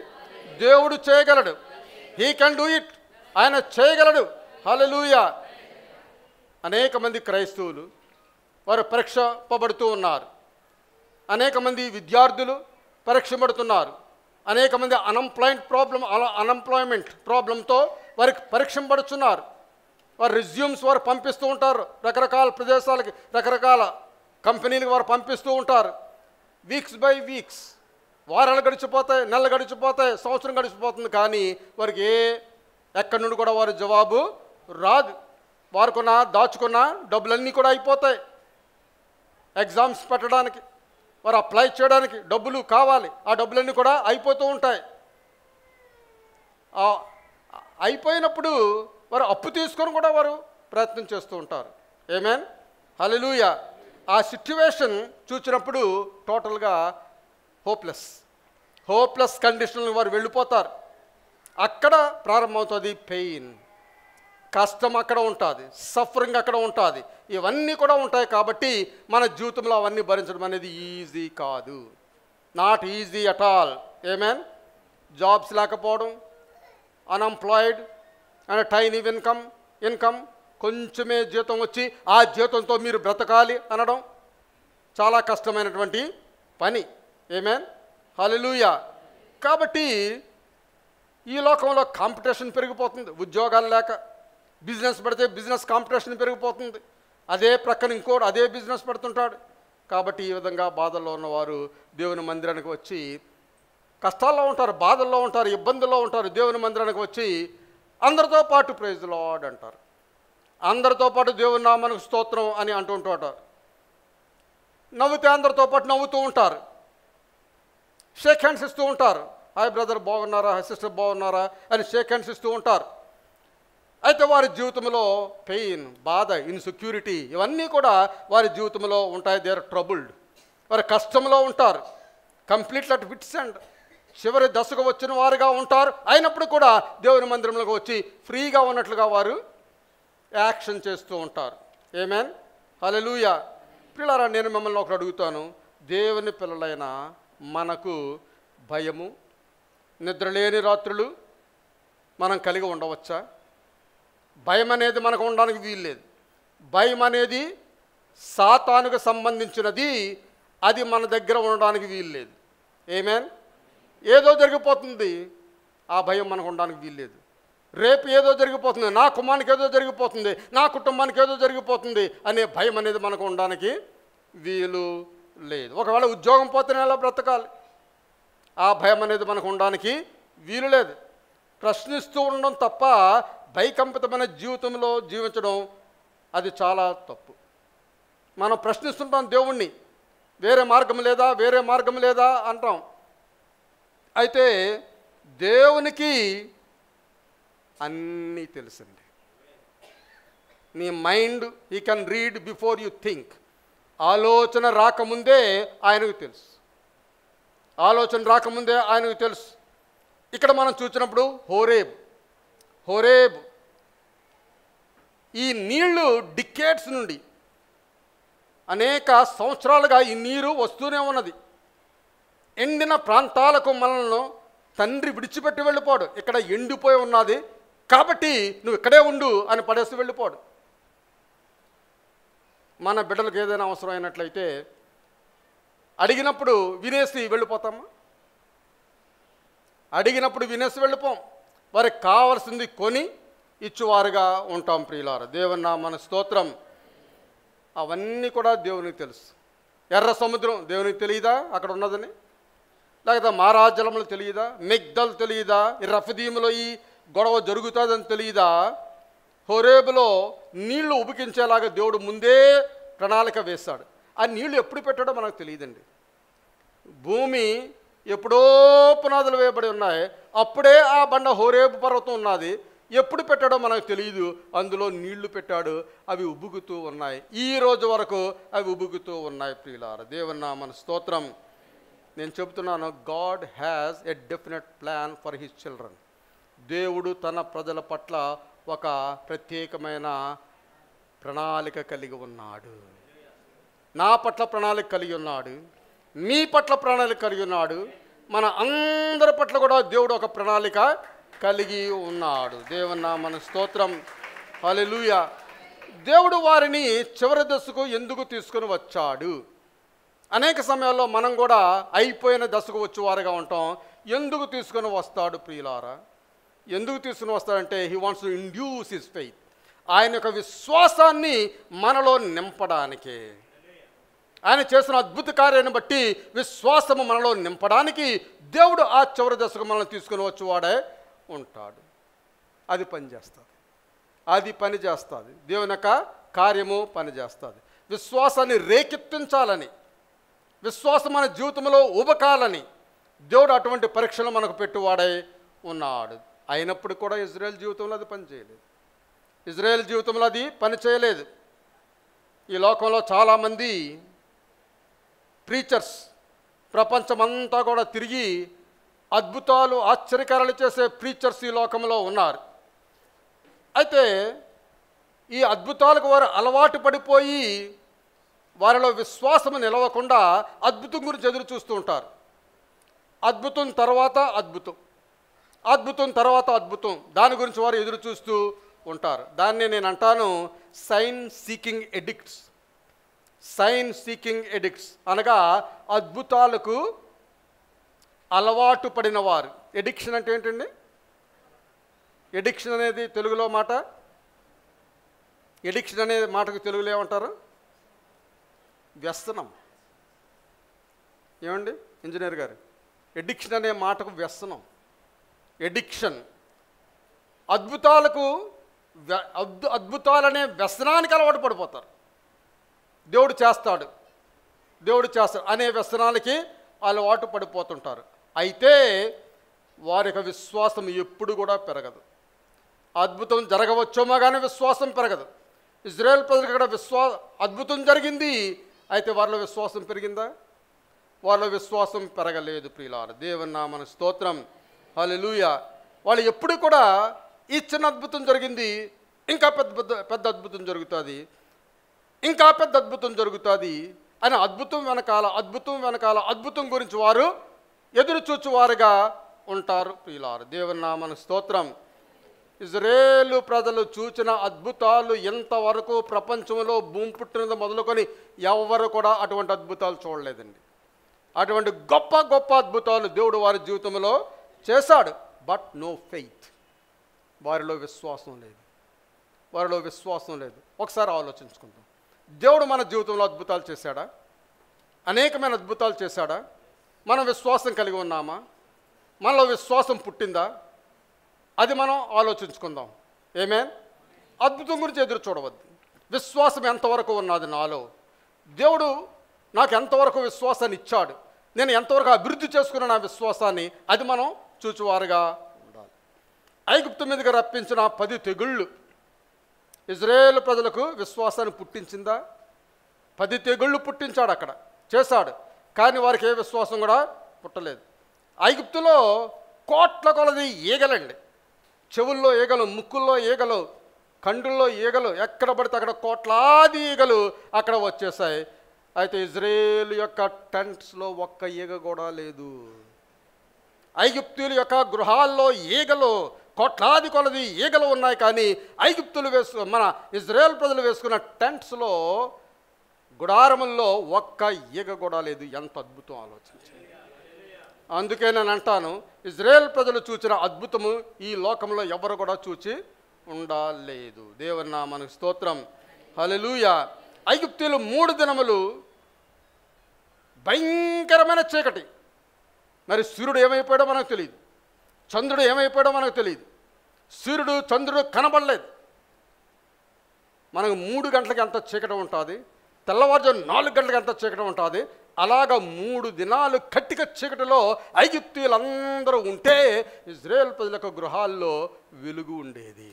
దేవుడు చేయగలడు. He can do it. ఆయన చేయగలడు. హల్లెలూయా. అనేక మంది క్రైస్తవులు వారు పరీక్షింపబడుతూ ఉన్నారు. అనేక మంది విద్యార్థులు పరీక్షింపబడుతున్నారు. అనేక మంది అన్ఎంప్లాయ్మెంట్ ప్రాబ్లంతో వారికి పరీక్షింపబడుతున్నారు. వారు రెజ్యూమ్స్ వారు పంపిస్తూ ఉంటారు, రకరకాల ప్రదేశాలకి, రకరకాల కంపెనీలకు వారు పంపిస్తూ ఉంటారు. వీక్స్ బై వీక్స్, వారాలు గడిచిపోతాయి, నెలలు గడిచిపోతాయి, సంవత్సరం గడిచిపోతుంది, కానీ వారికి ఎక్కడి నుండి కూడా వారి జవాబు రాదు. వారుకున్న దాచుకున్న డబ్బులన్నీ కూడా అయిపోతాయి. ఎగ్జామ్స్ పెట్టడానికి, వారు అప్లై చేయడానికి డబ్బులు కావాలి, ఆ డబ్బులన్నీ కూడా అయిపోతూ ఉంటాయి. అయిపోయినప్పుడు వారు అప్పు తీసుకొని కూడా వారు ప్రయత్నం చేస్తూ ఉంటారు. ఆమేన్, హల్లెలూయా. ఆ సిట్యువేషన్ చూసినప్పుడు టోటల్గా హోప్లెస్ కండిషన్లో వారు వెళ్ళిపోతారు. అక్కడ ప్రారంభమవుతుంది పెయిన్, కష్టం అక్కడ ఉంటుంది, సఫరింగ్ అక్కడ ఉంటుంది, ఇవన్నీ కూడా ఉంటాయి. కాబట్టి మన జీవితంలో అవన్నీ భరించడం అనేది ఈజీ కాదు. Not easy at all. Amen. Jobs లేకపోవడం, అన్ఎంప్లాయిడ్ అండ్ టైనీ ఇన్కమ్, కొంచెమే జీతం వచ్చి ఆ జీతంతో మీరు బ్రతకాలి అనడం చాలా కష్టమైనటువంటి పని. ఆమేన్, హల్లెలూయా. కాబట్టి ఈ లోకంలో కాంపిటీషన్ పెరిగిపోతుంది. ఉద్యోగాలు లేక బిజినెస్ పెడితే బిజినెస్ కాంపిటీషన్ పెరిగిపోతుంది. అదే ప్రక్కన ఇంకోటి అదే బిజినెస్ పెడుతుంటాడు. కాబట్టి ఈ విధంగా బాధల్లో ఉన్నవారు దేవుని మందిరానికి వచ్చి, కష్టాల్లో ఉంటారు, బాధల్లో ఉంటారు, ఇబ్బందుల్లో ఉంటారు, దేవుని మందిరానికి వచ్చి అందరితో పాటు ప్రైజ్ లార్డ్ అంటారు, అందరితో పాటు దేవుని నామానికి స్తోత్రం అని అంటుంటారు. నవ్వుతే అందరితో పాటు నవ్వుతూ ఉంటారు, షేక్ హ్యాండ్స్ ఇస్తూ ఉంటారు. హాయ్ బ్రదర్ బాగున్నారా, హాయ్ సిస్టర్ బాగున్నారా అని షేక్ హ్యాండ్స్ ఇస్తూ ఉంటారు. అయితే వారి జీవితంలో పెయిన్, బాధ, ఇన్సెక్యూరిటీ ఇవన్నీ కూడా వారి జీవితంలో ఉంటాయి. They are troubled. వారు కష్టంలో ఉంటారు, కంప్లీట్ అట్ విట్స్ అండ్ చివరి దశకు వచ్చిన వారుగా ఉంటారు. అయినప్పుడు కూడా దేవుని మందిరంలోకి వచ్చి ఫ్రీగా ఉన్నట్లుగా వారు యాక్షన్ చేస్తూ ఉంటారు. ఆమేన్, హల్లెలూయా. పిల్లరా, నేను మిమ్మల్ని ఒకటి అడుగుతాను. దేవుని పిల్లలైన మనకు భయము, నిద్రలేని రాత్రులు మనం కలిగి ఉండవచ్చా? భయం అనేది మనకు ఉండడానికి వీల్లేదు. భయం అనేది సాతానుకు సంబంధించినది, అది మన దగ్గర ఉండడానికి వీల్లేదు. ఆమేన్. ఏదో జరిగిపోతుంది, ఆ భయం మనకు ఉండడానికి వీల్లేదు. రేపు ఏదో జరిగిపోతుంది, నా కుమానికి ఏదో జరిగిపోతుంది, నా కుటుంబానికి ఏదో జరిగిపోతుంది అనే భయం అనేది మనకు ఉండడానికి వీలు లేదు. ఒకవేళ ఉద్యోగం పోతేనే ఎలా బ్రతకాలి, ఆ భయం అనేది మనకు ఉండడానికి వీలు లేదు. ప్రశ్నిస్తూ ఉండడం తప్ప భయకంపితమైన జీవితంలో జీవించడం అది చాలా తప్పు. మనం ప్రశ్నిస్తుంటాం దేవుణ్ణి, వేరే మార్గం లేదా, వేరే మార్గం లేదా అంటాం. అయితే దేవునికి అన్నీ తెలుసండి. నీ mind he can read before you think. ఆలోచన రాకముందే ఆయనకు తెలుసు. ఆలోచన రాకముందే ఆయనకు తెలుసు. ఇక్కడ మనం చూసినప్పుడు హోరేబ్ ఈ నీళ్లు డికేట్స్ నుండి అనేక సంవత్సరాలుగా ఈ నీరు వస్తూనే ఉన్నది. ఎండిన ప్రాంతాలకు మనల్ని తండ్రి విడిచిపెట్టి వెళ్ళిపోడు. ఇక్కడ ఎండిపోయి ఉన్నది కాబట్టి నువ్వు ఇక్కడే ఉండు అని పడేసి వెళ్ళిపోడు. మన బిడ్డలకు ఏదైనా అవసరం అయినట్లయితే అడిగినప్పుడు వినేసి వెళ్ళిపోతామా? అడిగినప్పుడు వినేసి వెళ్ళిపోం. వారికి కావలసింది కొని ఇచ్చువారుగా ఉంటాం. ప్రియులారా, దేవుని నామమున స్తోత్రం. అవన్నీ కూడా దేవునికి తెలుసు. ఎర్ర సముద్రం దేవునికి తెలియదా అక్కడ ఉన్నదని? లేకపోతే మారాజలములు తెలియదా? మిగ్దల్ తెలియదా? ఈ రఫదీములో ఈ గొడవ జరుగుతుందని తెలియదా? హోరేబులో నీళ్లు ఉబికించేలాగా దేవుడు ముందే ప్రణాళిక వేశాడు. ఆ నీళ్లు ఎప్పుడు పెట్టాడో మనకు తెలియదండి. భూమి ఎప్పుడో పునాదులు వేయబడి ఉన్నాయి, అప్పుడే ఆ బండ హోరేబు పర్వతం ఉన్నది. ఎప్పుడు పెట్టాడో మనకు తెలియదు. అందులో నీళ్లు పెట్టాడు, అవి ఉబుకుతూ ఉన్నాయి. ఈ రోజు వరకు అవి ఉబుకుతూ ఉన్నాయి. ప్రియులారా, దేవుని నామమున స్తోత్రం. నేను చెబుతున్నాను, God has a definite plan for his children. దేవుడు తన ప్రజల పట్ల ఒక ప్రత్యేకమైన ప్రణాళిక కలిగి ఉన్నాడు. నా పట్ల ప్రణాళిక కలిగి ఉన్నాడు, మీ పట్ల ప్రణాళిక కలిగి ఉన్నాడు, మన అందరి పట్ల కూడా దేవుడు ఒక ప్రణాళిక కలిగి ఉన్నాడు. దేవుని నామమున స్తోత్రం. హల్లెలూయా. దేవుడు వారిని చివరి దశకు ఎందుకు తీసుకుని వచ్చాడు? అనేక సమయాల్లో మనం కూడా అయిపోయిన దశకు వచ్చేవారుగా ఉంటాం. ఎందుకు తీసుకుని వస్తాడు ప్రియులారా? ఎందుకు తీసుకుని వస్తాడంటే he wants to induce his faith. ఆయన యొక్క విశ్వాసాన్ని మనలో నింపడానికే. ఆయన చేసిన అద్భుత కార్యాన్ని బట్టి విశ్వాసము మనలో నింపడానికి దేవుడు ఆ చివరి దశకు మనల్ని తీసుకుని వచ్చేవాడే ఉంటాడు. అది పని చేస్తుంది. దేవుని యొక్క కార్యము పని చేస్తుంది. విశ్వాసాన్ని రేకెత్తించాలని, విశ్వాసం మన జీవితంలో ఉబకాలని దేవుడు అటువంటి పరీక్షలు మనకు పెట్టువాడై ఉన్నాడు. అయినప్పుడు కూడా ఇజ్రాయేల్ జీవితంలో అది పని చేయలేదు. ఈ లోకంలో చాలామంది ప్రీచర్స్ ప్రపంచమంతా కూడా తిరిగి అద్భుతాలు ఆశ్చర్యకారాలు చేసే ప్రీచర్స్ ఈ లోకంలో ఉన్నారు. అయితే ఈ అద్భుతాలకు వారు అలవాటు పడిపోయి వారిలో విశ్వాసం నిలవకుండా అద్భుతం గురించి ఎదురు చూస్తూ ఉంటారు. అద్భుతం తర్వాత అద్భుతం, దాని గురించి వారు ఎదురు చూస్తూ ఉంటారు. దాన్ని నేను అంటాను సైన్ సీకింగ్ ఎడిక్ట్స్ అనగా అద్భుతాలకు అలవాటు పడిన వారు. ఎడిక్షన్ అంటే ఏంటండి? ఎడిక్షన్ అనేది తెలుగులో మాట. ఎడిక్షన్ అనే మాటకు తెలుగులో ఏమంటారు? వ్యసనం. ఏమండి ఇంజనీర్ గారు? ఎడిక్షన్ అనే మాటకు వ్యసనం, ఎడిక్షన్. అద్భుతాలనే వ్యసనానికి అలవాటు పడిపోతారు. దేవుడు చేస్తాడు అనే వ్యసనాలకి అలవాటు పడిపోతుంటారు. అయితే వారి యొక్క విశ్వాసం ఎప్పుడు కూడా పెరగదు. అద్భుతం జరగవచ్చేమో కానీ విశ్వాసం పెరగదు. ఇజ్రాయేల్ ప్రజలకు కూడా అద్భుతం జరిగింది, అయితే వారిలో విశ్వాసం పెరిగిందా? వారిలో విశ్వాసం పెరగలేదు. ప్రియులారా, దేవుని నామమున స్తోత్రం. హల్లెలూయా. వాళ్ళు ఎప్పుడు కూడా ఈ చిన్న అద్భుతం జరిగింది, ఇంకా పెద్ద అద్భుతం జరుగుతుంది, ఇంకా పెద్ద అద్భుతం జరుగుతుంది అని అద్భుతం వెనకాల అద్భుతం గురించి వారు ఎదురు చూచువారుగా ఉంటారు. ప్రియులారా, దేవుని నామమున స్తోత్రం. ఇజ్రాయేలు ప్రజలు చూచిన అద్భుతాలు ఎంతవరకు ప్రపంచంలో భూమి పుట్టినది మొదలుకొని ఎవరు కూడా అటువంటి అద్భుతాలు చూడలేదండి. అటువంటి గొప్ప గొప్ప అద్భుతాలు దేవుడు వారి జీవితంలో చేశాడు. But no faith. వారిలో విశ్వాసం లేదు. ఒకసారి ఆలోచించుకుందాం. దేవుడు మన జీవితంలో అద్భుతాలు చేశాడా? అనేకమైన అద్భుతాలు చేశాడా? మనం విశ్వాసం కలిగి ఉన్నామా? మనలో విశ్వాసం పుట్టిందా? అది మనం ఆలోచించుకుందాం. ఆమేన్. అద్భుతం గురించి ఎదురు చూడవద్దు. విశ్వాసం ఎంతవరకు ఉన్నది నాలో, దేవుడు నాకు ఎంతవరకు విశ్వాసాన్ని ఇచ్చాడు, నేను ఎంతవరకు అభివృద్ధి చేసుకున్న నా విశ్వాసాన్ని, అది మనం చూచువారుగా ఉండాలి. ఐగుప్తు మీదుగా రప్పించిన 10 తెగుళ్ళు ఇజ్రాయేలు ప్రజలకు విశ్వాసాన్ని పుట్టించిందా? 10 తెగుళ్ళు పుట్టించాడు, అక్కడ చేశాడు, కానీ వారికి ఏ విశ్వాసం కూడా పుట్టలేదు. ఐగుప్తులో కోట్ల కొలది ఈగలండి, చెవుల్లో ఈగలు, ముక్కుల్లో ఈగలు, కండుల్లో ఈగలు, ఎక్కడ పడితే అక్కడ కోట్లాది ఈగలు అక్కడ వచ్చేసాయి. అయితే ఇజ్రాయేలు యొక్క టెంట్స్లో ఒక్క ఈగ కూడా లేదు. ఐగుప్తుల యొక్క గృహాల్లో ఈగలు, కోట్లాది కొలది ఈగలు ఉన్నాయి, కానీ ఐగుప్తులు మన ఇజ్రాయేల్ ప్రజలు వేసుకున్న టెంట్స్లో, గుడారముల్లో ఒక్క ఈగ కూడా లేదు. ఎంత అద్భుతం ఆలోచించండి. అందుకే నేను అంటాను, ఇజ్రాయేల్ ప్రజలు చూచిన అద్భుతము ఈ లోకంలో ఎవరు కూడా చూచి ఉండలేదు. దేవుని నామమునకు స్తోత్రం. హల్లెలూయా. ఐగుప్తీయులు 3 దినములు భయంకరమైన చీకటి, మరి సూర్యుడు ఏమైపోయాడో మనకు తెలియదు, చంద్రుడు ఏమైపోయాడో మనకు తెలియదు. సూర్యుడు చంద్రుడు కనబడలేదు. మనకు 3 గంటలకి ఎంత చీకటి ఉంటుంది, తెల్లవారుజాము 4 గంటలకి ఎంత చీకటి ఉంటుంది. అలాగ 3 దినాలు కట్టిక చీకటిలో ఐగుప్తీయులందరూ ఉంటే ఇజ్రాయేల్ ప్రజల యొక్క గృహాల్లో వెలుగు ఉండేది.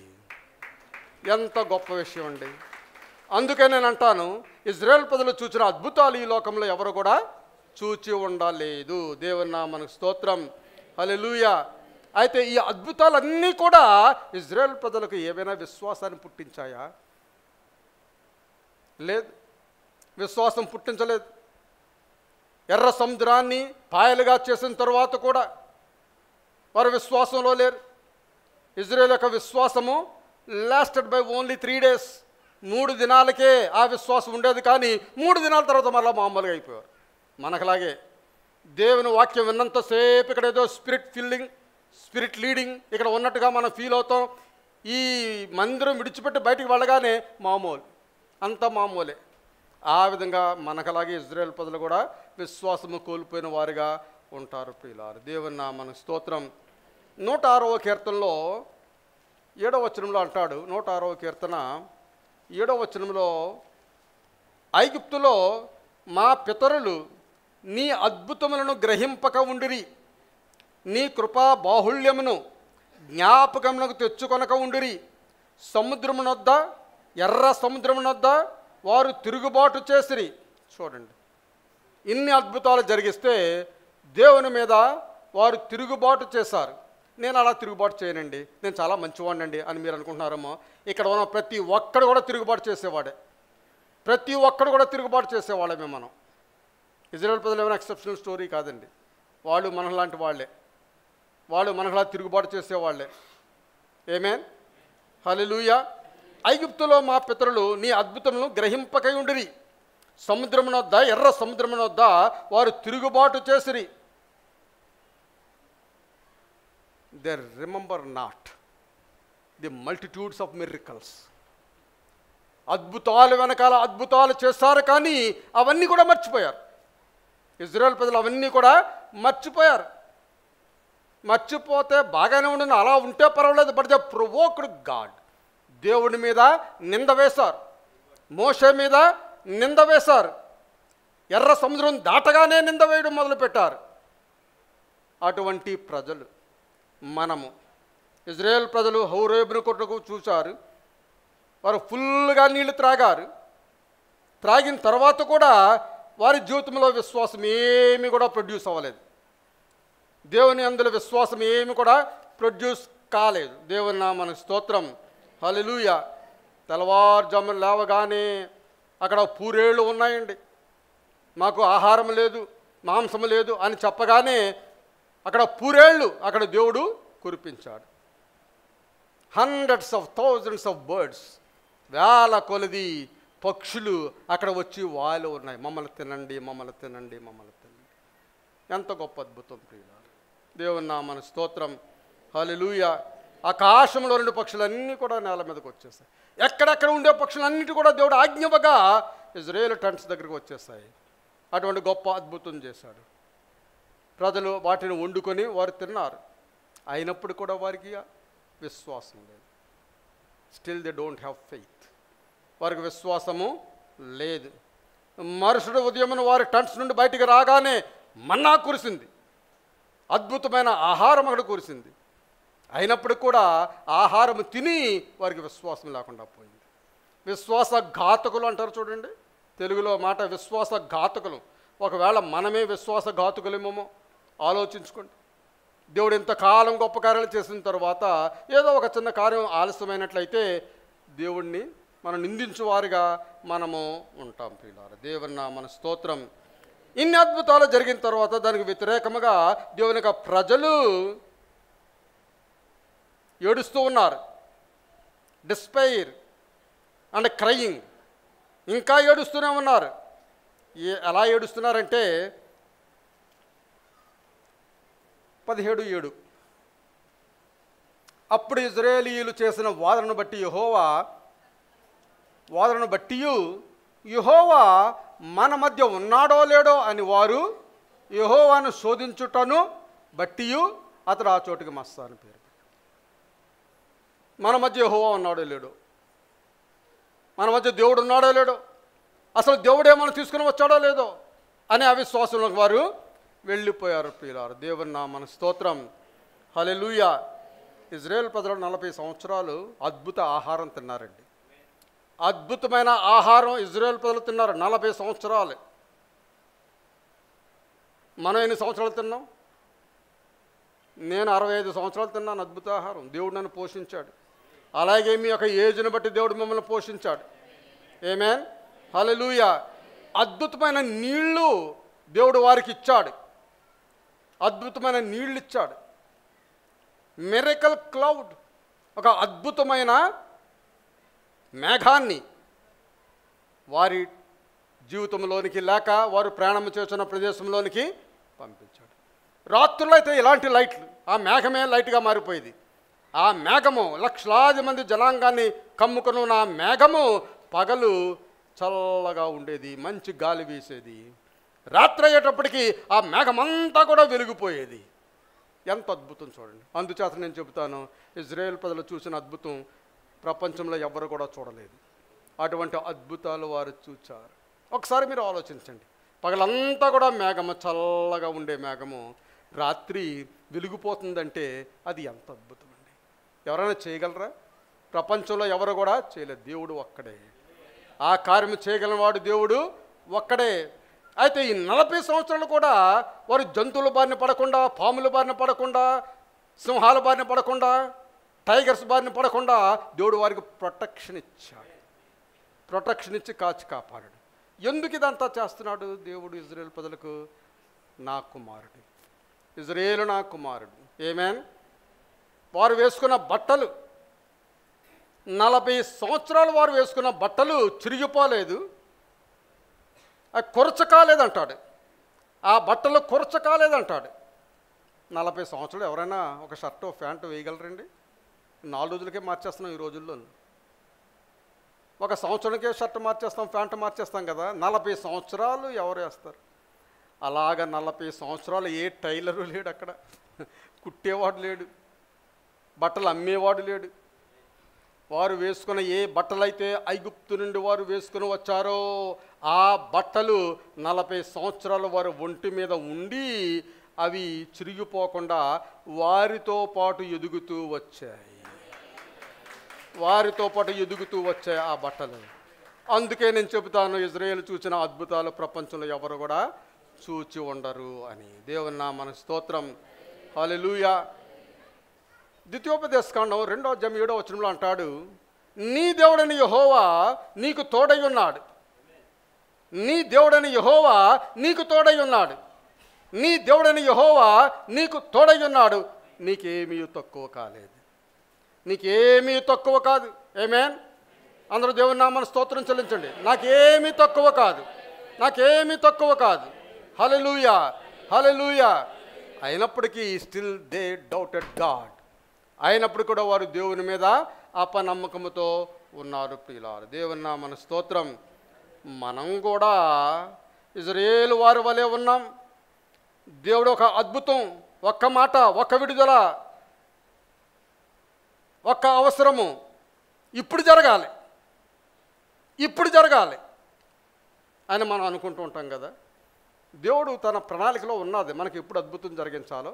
ఎంత గొప్ప విషయం అండి. అందుకే నేను అంటాను, ఇజ్రాయేల్ ప్రజలు చూసిన అద్భుతాలు ఈ లోకంలో ఎవరు కూడా చూచి ఉండలేదు. దేవుని నామమునకు స్తోత్రం. హల్లెలూయా. అయితే ఈ అద్భుతాలన్నీ కూడా ఇజ్రాయేల్ ప్రజలకు ఏమైనా విశ్వాసాన్ని పుట్టించాయా? లేదు, విశ్వాసం పుట్టించలేదు. ఎర్ర సముద్రాన్ని పాయలుగా చేసిన తర్వాత కూడా వారు విశ్వాసంలో లేరు. ఇజ్రాయేల్ యొక్క విశ్వాసము లాస్టెడ్ బై ఓన్లీ 3 days. 3 దినాలకే ఆ విశ్వాసం ఉండేది, కానీ 3 దినాల తర్వాత మళ్ళీ మామూలుగా అయిపోయారు. మనకలాగే దేవుని వాక్యం విన్నంతసేపు ఇక్కడ ఏదో స్పిరిట్ లీడింగ్ ఇక్కడ ఉన్నట్టుగా మనం ఫీల్ అవుతాం. ఈ మందిరం విడిచిపెట్టి బయటికి వెళ్ళగానే మామూలు, అంత మామూలే. ఆ విధంగా మనకలాగే ఇజ్రాయేల్ ప్రజలు కూడా విశ్వాసము కోల్పోయిన వారిగా ఉంటారు. ప్రియులారు, దేవుని నామమునకు స్తోత్రం. 106వ కీర్తనలో 7వ వచనంలో అంటాడు, 106వ కీర్తన 7వ వచనంలో, ఐగుప్తులో మా పితరులు నీ అద్భుతములను గ్రహింపక ఉండిరి, నీ కృపా బాహుళ్యమును జ్ఞాపకమునకు తెచ్చుకొనక ఉండిరి. సముద్రమునొద్ద, ఎర్ర సముద్రమునొద్ద వారు తిరుగుబాటు చేసిరి. చూడండి, ఇన్ని అద్భుతాలు జరిగిస్తే దేవుని మీద వారు తిరుగుబాటు చేశారు. నేను అలా తిరుగుబాటు చేయనండి, నేను చాలా మంచివాడినండి అని మీరు అనుకుంటున్నారేమో. ఇక్కడ ఉన్న ప్రతి ఒక్కడు కూడా తిరుగుబాటు చేసేవాడే, ప్రతి ఒక్కడు కూడా తిరుగుబాటు చేసేవాళ్ళమే మనం. ఇజ్రాయేల్ ప్రజలు ఏమైనా ఎక్సెప్షనల్ స్టోరీ కాదండి. వాళ్ళు మనలాంటి వాళ్ళే, వాళ్ళు మనలా తిరుగుబాటు చేసేవాళ్ళే. ఆమేన్. హల్లెలూయా. ఐగుప్తులో మా పితరులు నీ అద్భుతములను గ్రహింపకై ఉండిరి, సముద్రమునొద్ద, ఎర్ర సముద్రమునొద్ద వారు తిరుగుబాటు చేసిరి. They remember not the multitudes of miracles. అద్భుతాలు వెనకాల అద్భుతాలు చేశారు, కానీ అవన్నీ కూడా మర్చిపోయారు. ఇజ్రాయేల్ ప్రజలు అవన్నీ కూడా మర్చిపోయారు. మర్చిపోతే బాగానే ఉండి అలా ఉంటే పర్వాలేదు, బట్ దే ప్రొవోక్డ్ గాడ్. దేవుడి మీద నింద వేశారు, మోషే మీద నింద వేశారు, ఎర్ర సముద్రం దాటగానే నింద వేయడం మొదలుపెట్టారు. అటువంటి ప్రజలు మనము. ఇజ్రాయేల్ ప్రజలు హోరేబును కొట్టుకు చూశారు, వారు ఫుల్గా నీళ్లు త్రాగారు. త్రాగిన తర్వాత కూడా వారి జీవితంలో విశ్వాసం ఏమీ కూడా ప్రొడ్యూస్ అవ్వలేదు. దేవుని అందులో విశ్వాసం ఏమి కూడా ప్రొడ్యూస్ కాలేదు. దేవుని నామమునకు స్తోత్రం. హల్లెలూయా. తెల్లవారుజామున లేవగానే అక్కడ పూరేళ్ళు ఉన్నాయండి, మాకు ఆహారం లేదు, మాంసము లేదు అని చెప్పగానే అక్కడ పూరేళ్ళు అక్కడ దేవుడు కురిపించాడు. Hundreds of thousands of birds, వేల కొలది పక్షులు అక్కడ వచ్చి వాలు ఉన్నాయి. మమ్మల్ని తినండి, మమ్మల్ని తినండి, మమ్మల్ని తినండి. ఎంత గొప్ప అద్భుతం ప్రియులారా. దేవుని నామమునకు స్తోత్రం. హల్లెలూయా. ఆకాశంలో 2 పక్షులన్నీ కూడా నేల మీదకి వచ్చేసాయి. ఎక్కడెక్కడ ఉండే పక్షులన్నిటి కూడా దేవుడు ఆజ్ఞవగా ఇజ్రాయేల్ టెంట్స్ దగ్గరికి వచ్చేసాయి. అటువంటి గొప్ప అద్భుతం చేశాడు. ప్రజలు వాటిని వండుకొని వారు తిన్నారు, అయినప్పుడు కూడా వారికి విశ్వాసం లేదు. Still they don't have faith. వారికి విశ్వాసము లేదు. మరుసటి ఉదయమున వారి టెంట్స్ నుండి బయటికి రాగానే మన్నా కురిసింది, అద్భుతమైన ఆహారం అక్కడ కురిసింది. అయినప్పటికి కూడా ఆహారం తిని వారికి విశ్వాసం లేకుండా పోయింది. విశ్వాసఘాతకులు అంటారు చూడండి, తెలుగులో మాట విశ్వాసఘాతకులు. ఒకవేళ మనమే విశ్వాసఘాతకులేమో ఆలోచించుకోండి. దేవుడు ఇంతకాలం గొప్ప కార్యాలు చేసిన తర్వాత ఏదో ఒక చిన్న కార్యం ఆలస్యమైనట్లయితే దేవుణ్ణి మనం నిందించువారిగా మనము ఉంటాం. ప్రియులారా, దేవుని నామమున స్తోత్రం. ఇన్ని అద్భుతాలు జరిగిన తర్వాత దానికి వ్యతిరేకముగా దేవుని యొక్క ప్రజలు ఏడుస్తూ ఉన్నారు. డిస్పైర్ అండ్ క్రయింగ్, ఇంకా ఏడుస్తూనే ఉన్నారు. ఎలా ఏడుస్తున్నారంటే 17:7 అప్పుడు ఇజ్రాయేలీయులు చేసిన వాదనను బట్టి యెహోవా మన మధ్య ఉన్నాడో లేడో అని వారు యెహోవాను శోధించుటను బట్టి అతడు ఆ చోటుకి మస్సా అని పేరు. మన మధ్య యెహోవా ఉన్నాడో లేడో, మన మధ్య దేవుడు ఉన్నాడో లేడో, అసలు దేవుడే మనం తీసుకుని వచ్చాడో లేదో అనే అవిశ్వాసంలోకి వారు వెళ్ళిపోయారు. ప్రియులారా, దేవుని నామమున స్తోత్రం. హల్లెలూయా. ఇజ్రాయేల్ ప్రజలు 40 సంవత్సరాలు అద్భుత ఆహారం తిన్నారండి. అద్భుతమైన ఆహారం ఇజ్రాయేల్ ప్రజలు తిన్నారు 40 సంవత్సరాలు. మనం ఎన్ని సంవత్సరాలు తిన్నాం? నేను 65 సంవత్సరాలు తిన్నాను అద్భుత ఆహారం. దేవుడు నన్ను పోషించాడు. అలాగే మీ యొక్క ఏజ్ని బట్టి దేవుడు మిమ్మల్ని పోషించాడు. ఆమేన్, హల్లెలూయా. అద్భుతమైన నీళ్లు దేవుడు వారికి ఇచ్చాడు. అద్భుతమైన నీళ్ళు ఇచ్చాడు. మిరకల్ క్లౌడ్, ఒక అద్భుతమైన మేఘాన్ని వారి జీవితంలోనికి లేక వారు ప్రయాణం చేస్తున్న ప్రదేశంలోనికి పంపించాడు. రాత్రుల్లో అయితే ఇలాంటి లైట్లు, ఆ మేఘమే లైట్గా మారిపోయేది. ఆ మేఘము లక్షలాది మంది జనాంగాన్ని కమ్ముకుని ఉన్న ఆ మేఘము పగలు చల్లగా ఉండేది, మంచి గాలి వీసేది. రాత్రి అయ్యేటప్పటికి ఆ మేఘమంతా కూడా వెలిగిపోయేది. ఎంత అద్భుతం చూడండి. అందుచేత నేను చెబుతాను, ఇజ్రాయేల్ ప్రజలు చూసిన అద్భుతం ప్రపంచంలో ఎవ్వరు కూడా చూడలేదు. అటువంటి అద్భుతాలు వారు చూచారు. ఒకసారి మీరు ఆలోచించండి. పగలంతా కూడా మేఘము, చల్లగా ఉండే మేఘము రాత్రి వెలిగిపోతుందంటే అది ఎంత అద్భుతం అండి. ఎవరైనా చేయగలరా? ప్రపంచంలో ఎవరు కూడా చేయలేదు. దేవుడు ఒక్కడే. ఆ కార్యము చేయగలవాడు దేవుడు ఒక్కడే. అయితే ఈ 40 సంవత్సరాలు కూడా వారు జంతువుల బారిన పడకుండా, పాముల బారిన పడకుండా, సింహాల బారిన పడకుండా, టైగర్స్ బారిన పడకుండా దేవుడు వారికి ప్రొటెక్షన్ ఇచ్చాడు. ప్రొటెక్షన్ ఇచ్చి కాచి కాపాడాడు. ఎందుకు ఇదంతా చేస్తున్నాడు దేవుడు ఇజ్రాయేల్ ప్రజలకు? నా కుమారుడు, ఇజ్రాయేలు నా కుమారుడు. ఆమేన్. వారు వేసుకున్న బట్టలు 40 సంవత్సరాలు వారు వేసుకున్న బట్టలు చిరిగిపోలేదు, కొరచ కాలేదంటాడు. ఆ బట్టలు కొరచ కాలేదంటాడు. 40 సంవత్సరాలు ఎవరైనా ఒక షర్టు ప్యాంటు వేయగలరండి? 4 రోజులకే మార్చేస్తున్నాం ఈ రోజుల్లో. ఒక సంవత్సరానికే షర్ట్ మార్చేస్తాం, ప్యాంటు మార్చేస్తాం కదా. 40 సంవత్సరాలు ఎవరు వేస్తారు? అలాగ 40 సంవత్సరాలు ఏ టైలరు లేడు అక్కడ, కుట్టేవాడు లేడు, బట్టలు అమ్మేవాడు లేడు. వారు వేసుకున్న ఏ బట్టలైతే ఐగుప్తు నుండి వారు వేసుకుని వచ్చారో ఆ బట్టలు 40 సంవత్సరాలు వారు ఒంటి మీద ఉండి అవి చిరిగిపోకుండా వారితో పాటు ఎదుగుతూ వచ్చాయి. వారితో పాటు ఎదుగుతూ వచ్చాయి ఆ బట్టలు. అందుకే నేను చెబుతాను, ఇజ్రాయేల్ చూసిన అద్భుతాలు ప్రపంచంలో ఎవరు కూడా చూచి ఉండరు అని. దేవుని నామమున స్తోత్రం. హల్లెలూయా. ద్వితీయోపదేశకాండం 2వ అధ్యాయం 7వ వచనంలో అంటాడు, నీ దేవుడైన యెహోవా నీకు తోడై ఉన్నాడు. నీ దేవుడైన యెహోవా నీకు తోడై ఉన్నాడు. నీ దేవుడైన యెహోవా నీకు తోడై ఉన్నాడు. నీకేమీ తక్కువ కాలేదు. నీకేమీ తక్కువ కాదు. ఆమేన్. అందరూ దేవుని నామమున స్తోత్రం చెల్లించండి. నాకేమీ తక్కువ కాదు, నాకేమీ తక్కువ కాదు. హల్లెలూయా, హల్లెలూయా. అయినప్పటికీ స్టిల్ దే డౌటెడ్ గాడ్. అయినప్పుడు కూడా వారు దేవుని మీద అపనమ్మకముతో ఉన్నారు. ప్రియులారు, దేవుని నామమున స్తోత్రం. మనం కూడా ఇజ్రాయేలు వారి వలె ఉన్నాం. దేవుడు ఒక అద్భుతం, ఒక్క మాట, ఒక్క విడుదల, ఒక్క అవసరము ఇప్పుడు జరగాలి. ఇప్పుడు జరగాలి అని మనం అనుకుంటూ ఉంటాం కదా. దేవుడు తన ప్రణాళికలో ఉన్నది మనకి ఎప్పుడు అద్భుతం జరిగించాలో,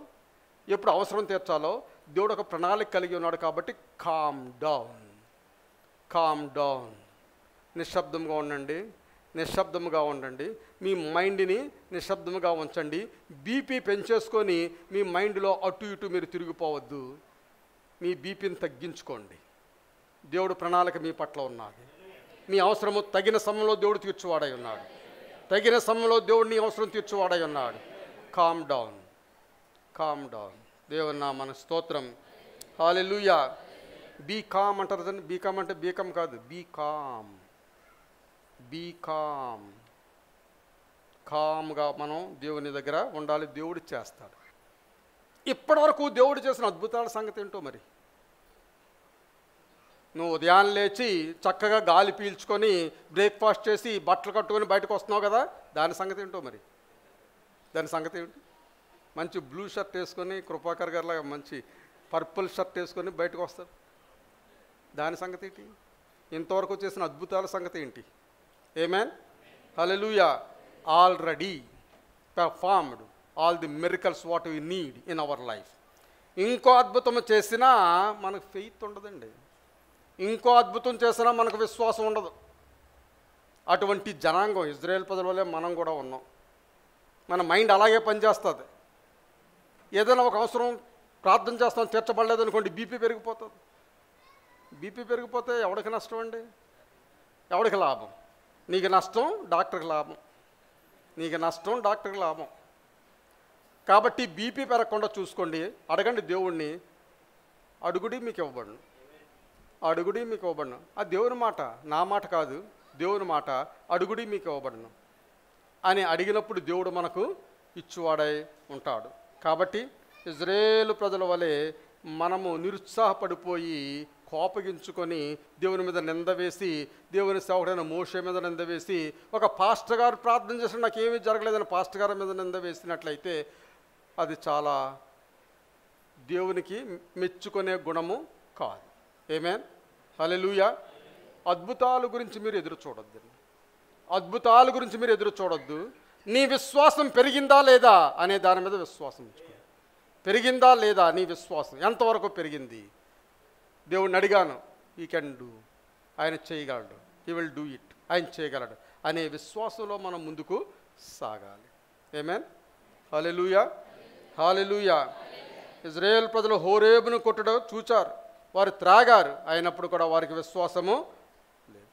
ఎప్పుడు అవసరం తీర్చాలో దేవుడు ఒక ప్రణాళిక కలిగి ఉన్నాడు. కాబట్టి కామ్ డౌన్, నిశ్శబ్దంగా ఉండండి, నిశ్శబ్దముగా ఉండండి. మీ మైండ్ని నిశ్శబ్దముగా ఉంచండి. బీపీ పెంచేసుకొని మీ మైండ్లో అటు ఇటు మీరు తిరిగిపోవద్దు. మీ బీపీని తగ్గించుకోండి. దేవుడు ప్రణాళిక మీ పట్ల ఉన్నది. మీ అవసరము తగిన సమయంలో దేవుడు తీర్చువాడై ఉన్నాడు. తగిన సమయంలో దేవుడు నీ అవసరం తీర్చువాడై ఉన్నాడు. Calm down. దేవుని నామమున స్తోత్రం. హల్లెలూయా. బీ కామ్ అంటారు కదండి. బీ కామ్ అంటే బీకమ్ కాదు, బీ కామ్. కామ్గా మనం దేవుని దగ్గర ఉండాలి. దేవుడు చేస్తాడు. ఇప్పటివరకు దేవుడు చేసిన అద్భుతాల సంగతి ఏంటో మరి. నువ్వు ఉదయాన్నే లేచి చక్కగా గాలి పీల్చుకొని బ్రేక్ఫాస్ట్ చేసి బట్టలు కట్టుకొని బయటకు వస్తున్నావు కదా, దాని సంగతి ఏంటో మరి. దాని సంగతి ఏంటి? మంచి బ్లూ షర్ట్ వేసుకొని కృపాకర్ గారిలాగా మంచి పర్పుల్ షర్ట్ వేసుకొని బయటకు వస్తాడు. దాని సంగతి ఏంటి? ఇంతవరకు చేసిన అద్భుతాల సంగతి ఏంటి? Amen. Hallelujah. Already performed all the miracles what we need in our life. ఇంకో అద్భుతం చేసినా మనకు ఫెయిత్ ఉండదండి. ఇంకో అద్భుతం చేసినా మనకు విశ్వాసం ఉండదు. అటువంటి జనాంగం ఇజ్రాయేల్ ప్రజల వల్లే మనం కూడా ఉన్నాం. మన మైండ్ అలాగే పనిచేస్తుంది. ఏదైనా ఒక అవసరం ప్రార్థన చేస్తాం, తీర్చబడలేదు అనుకోండి, బీపీ పెరిగిపోతుంది. బీపీ పెరిగిపోతే ఎవరికి నష్టం అండి? ఎవరికి లాభం? నీకు నష్టం, డాక్టర్కి లాభం. నీకు నష్టం, డాక్టర్కి లాభం. కాబట్టి బీపీ పెరగకుండా చూసుకోండి. అడగండి దేవుణ్ణి. అడుగుడి మీకు ఇవ్వబడును. ఆ దేవుని మాట, నా మాట కాదు, దేవుని మాట. అడుగుడి మీకు ఇవ్వబడును అని అడిగినప్పుడు దేవుడు మనకు ఇచ్చువాడై ఉంటాడు. కాబట్టి ఇజ్రాయేలు ప్రజల వలె మనము నిరుత్సాహపడిపోయి కోపగించుకొని దేవుని మీద నింద వేసి, దేవుని సేవకుడైన మోషే మీద నింద వేసి, ఒక పాస్టర్ గారు ప్రార్థన చేసిన నాకేమీ జరగలేదని పాస్టర్ గారి మీద నింద వేసినట్లయితే అది చాలా దేవునికి మెచ్చుకునే గుణము కాదు. ఆమేన్. హల్లెలూయా. అద్భుతాల గురించి మీరు ఎదురు చూడొద్దు. నీ విశ్వాసం పెరిగిందా లేదా అనే దాని మీద విశ్వాసం ఉంచుకోండి. పెరిగిందా లేదా నీ విశ్వాసం ఎంతవరకు పెరిగింది? దేవుడిని అడిగాను, హీ కెన్ డూ, ఆయన చేయగలడు, హీ విల్ డూ ఇట్, ఆయన చేయగలడు అనే విశ్వాసంలో మనం ముందుకు సాగాలి. ఆమేన్. హల్లెలూయా. ఇజ్రాయేల్ ప్రజలు హోరేబును కొట్టడం చూచారు, వారు త్రాగారు, అయినప్పుడు కూడా వారికి విశ్వాసము లేదు.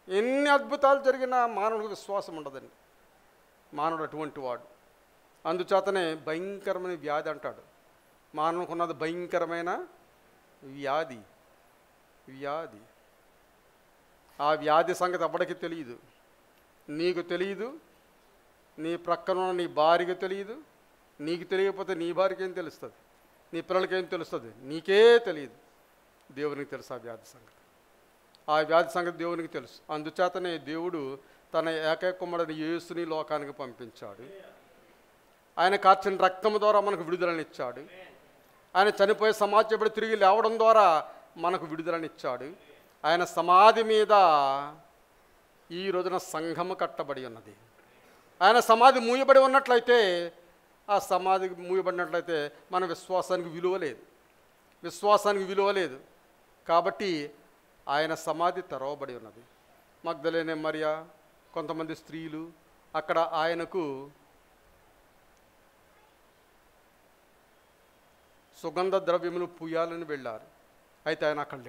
ఎన్ని అద్భుతాలు జరిగినా మానవుడికి విశ్వాసం ఉండదండి. మానవుడు అటువంటి వాడు. అందుచేతనే భయంకరమైన వ్యాధి అంటాడు. మానవునికి ఉన్నది భయంకరమైన వ్యాధి. ఆ వ్యాధి సంగతి ఎవరికి తెలియదు. నీకు తెలియదు, నీ ప్రక్కన నీ భార్యకి తెలియదు. నీకు తెలియకపోతే నీ భార్యకి ఏం తెలుస్తుంది? నీ పిల్లలకి ఏం తెలుస్తుంది? నీకే తెలియదు. దేవునికి తెలుసు ఆ వ్యాధి సంగతి. ఆ వ్యాధి సంగతి దేవునికి తెలుసు. అందుచేతనే దేవుడు తన ఏకైక కుమారుడైన యేసుని లోకానికి పంపించాడు. ఆయన కార్చిన రక్తము ద్వారా మనకు విడుదలనిచ్చాడు. ఆయన చనిపోయి సమాజపడి తిరిగి లేవడం ద్వారా మనకు విడుదలనిచ్చాడు. ఆయన సమాధి మీద ఈ రోజున సంఘము కట్టబడి ఉన్నది. ఆయన సమాధి మూయబడి ఉన్నట్లయితే, ఆ సమాధి మూయబడినట్లయితే మన విశ్వాసానికి విలువ లేదు. కాబట్టి ఆయన సమాధి తెరవబడి ఉన్నది. మగ్దలేనే మరియా, కొంతమంది స్త్రీలు అక్కడ ఆయనకు సుగంధ ద్రవ్యములు పూయాలని వెళ్ళారు. అయితే ఆయన అక్కడ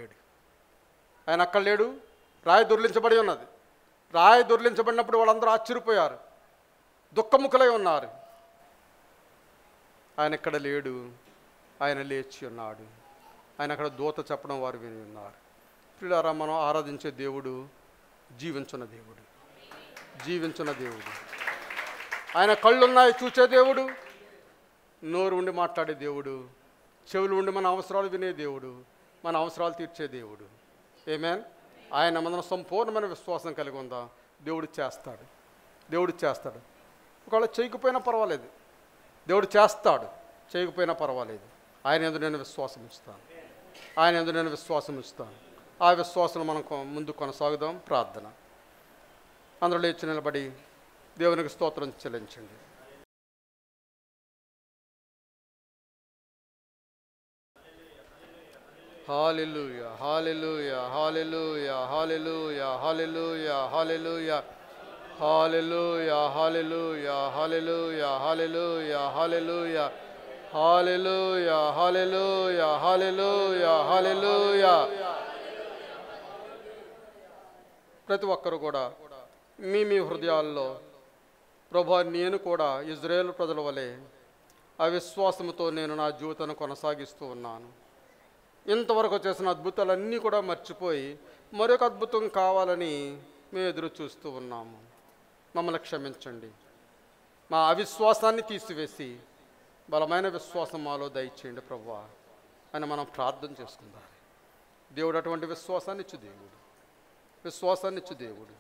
లేడు. రాయి దొర్లించబడి ఉన్నది. రాయి దొర్లించబడినప్పుడు వాళ్ళందరూ ఆశ్చర్యపోయారు, దుఃఖముఖులై ఉన్నారు. ఆయన ఇక్కడ లేడు, ఆయన లేచి ఉన్నాడు. ఆయన అక్కడ దూత చెప్పడం వారు విని ఉన్నారు. ప్రియులారా, మనం ఆరాధించే దేవుడు జీవించున్న దేవుడు. ఆయన కళ్ళున్నాయి చూచే దేవుడు, నోరు ఉండి మాట్లాడే దేవుడు, చెవులు ఉండి మన అవసరాలు వినే దేవుడు, మన అవసరాలు తీర్చే దేవుడు. ఆమేన్. ఆయన మన సంపూర్ణమైన విశ్వాసం కలిగి ఉందా? దేవుడు చేస్తాడు. ఒకవేళ చేయకపోయినా పర్వాలేదు, దేవుడు చేస్తాడు. చేయకపోయినా పర్వాలేదు. ఆయన యందు నేను విశ్వాసం ఉంచుతాను. ఆ విశ్వాసం మనం ముందు కొనసాగుదాం. ప్రార్థన. అందరూ లేచి నిలబడి దేవునికి స్తోత్రం చెల్లించండి. హల్లెలూయా, హల్లెలూయా, హల్లెలూయా, హల్లెలూయా, హల్లెలూయా, హల్లెలూయా, హల్లెలూయా, హల్లెలూయా, హల్లెలూయా, హల్లెలూయా, హల్లెలూయా, హల్లెలూయా, హల్లెలూయా, హల్లెలూయా, హల్లెలూయా. ప్రతి ఒక్కరు కూడా మీ హృదయాల్లో ప్రభువా, నేను కూడా ఇజ్రాయేలు ప్రజల వలె అవిశ్వాసంతో నేను నా జీవితాన్ని కొనసాగిస్తూ ఉన్నాను. ఇంతవరకు చేసిన అద్భుతాలన్నీ కూడా మర్చిపోయి మరొక అద్భుతం కావాలని మేము ఎదురు చూస్తూ ఉన్నాము. మమ్మల్ని క్షమించండి. మా అవిశ్వాసాన్ని తీసివేసి బలమైన విశ్వాసం మాలో దయచేయండి ప్రభువా అని మనం ప్రార్థన చేసుకుందాం. దేవుడు అటువంటి విశ్వాసాన్ని ఇచ్చు దేవుడు, విశ్వాసాన్ని ఇచ్చు దేవుడు.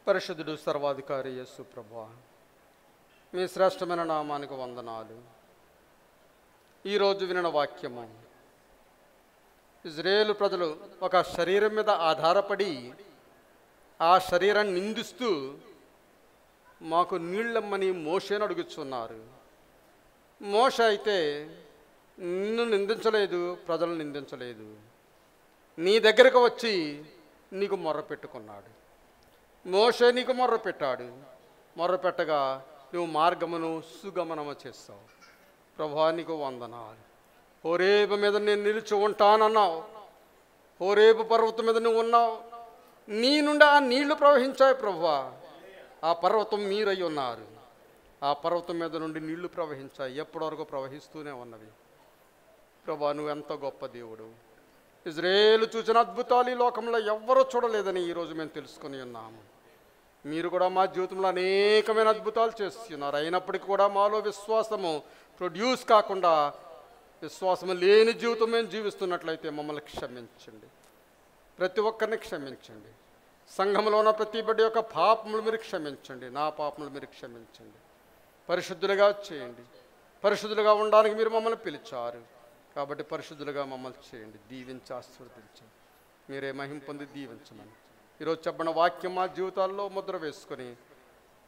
పరిశుద్ధుడు సర్వాధికారి యేసు ప్రభువా, మీ శ్రేష్టమైన నామానికి వందనాలు. ఈరోజు వినిన వాక్యము, ఇజ్రాయేలు ప్రజలు ఒక శరీరం మీద ఆధారపడి ఆ శరీరాన్ని నిందిస్తూ మాకు నీళ్ళమ్మని మోషేను అడుగుతున్నారు. మోషే అయితే నిన్ను నిందించలేదు, ప్రజలను నిందించలేదు. నీ దగ్గరకు వచ్చి నీకు మొర్ర పెట్టుకున్నాడు. మోషే నీకు మొర్ర పెట్టాడు. మొర్ర పెట్టగా నువ్వు మార్గమును సుగమనము చేస్తావు. ప్రభువా, నీకు వందనాలు. హోరేబు మీద నేను నిలిచి ఉంటానన్నావు. హోరేబు పర్వతం మీద నువ్వు ఉన్నావు. నీ నుండి ఆ నీళ్లు ప్రవహించాయి ప్రభువా. ఆ పర్వతం మీరై ఉన్నారు. ఆ పర్వతం మీద నుండి నీళ్లు ప్రవహించాయి, ఎప్పటి వరకు ప్రవహిస్తూనే ఉన్నవి. ప్రభువా, నువ్వు ఎంత గొప్ప దేవుడు. ఇజ్రాయేలు చూసిన అద్భుతాలు ఈ లోకంలో ఎవ్వరూ చూడలేదని ఈరోజు మేము తెలుసుకొని ఉన్నాము. మీరు కూడా మా జీవితంలో అనేకమైన అద్భుతాలు చేస్తున్నారు. అయినప్పటికీ కూడా మాలో విశ్వాసము ప్రొడ్యూస్ కాకుండా విశ్వాసము లేని జీవితం మేము జీవిస్తున్నట్లయితే మమ్మల్ని క్షమించండి. ప్రతి ఒక్కరిని క్షమించండి. సంఘంలో ఉన్న ప్రతి బిడ్డ యొక్క పాపములు మీరు క్షమించండి. నా పాపములు మీరు క్షమించండి. పరిశుద్ధులుగా చేయండి. పరిశుద్ధులుగా ఉండడానికి మీరు మమ్మల్ని పిలిచారు కాబట్టి పరిశుద్ధులుగా మమ్మల్ని చేయండి. దీవించి ఆశీర్వదించండి. మీరే మహిమ పొంది దీవించమని ఈరోజు చెప్పిన వాక్యం మా జీవితాల్లో ముద్ర వేసుకొని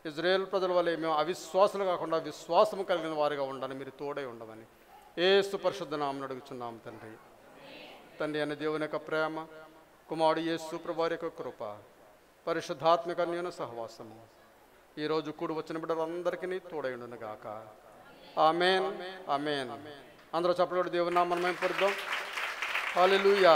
ఇజ్రాయేలు ప్రజల వలె మేము అవిశ్వాసులు కాకుండా విశ్వాసము కలిగిన వారిగా ఉండాలని మీరు తోడై ఉండమని యేసు పరిశుద్ధ నామమున అడుగుచున్నాము తండ్రి. తండ్రి అనే దేవుని యొక్క ప్రేమ, కుమారుడు యేసు ప్రభువారి యొక్క కృప, పరిశుద్ధాత్మిక అన్యోన్య సహవాసము ఈరోజు కూడి వచ్చిన బిడ్డలందరికీ తోడై ఉండును గాక. ఆమేన్, ఆమేన్. అందరూ చప్పట్లు దేవుని నామమున మహిమ పరుద్దాం. హల్లెలూయా.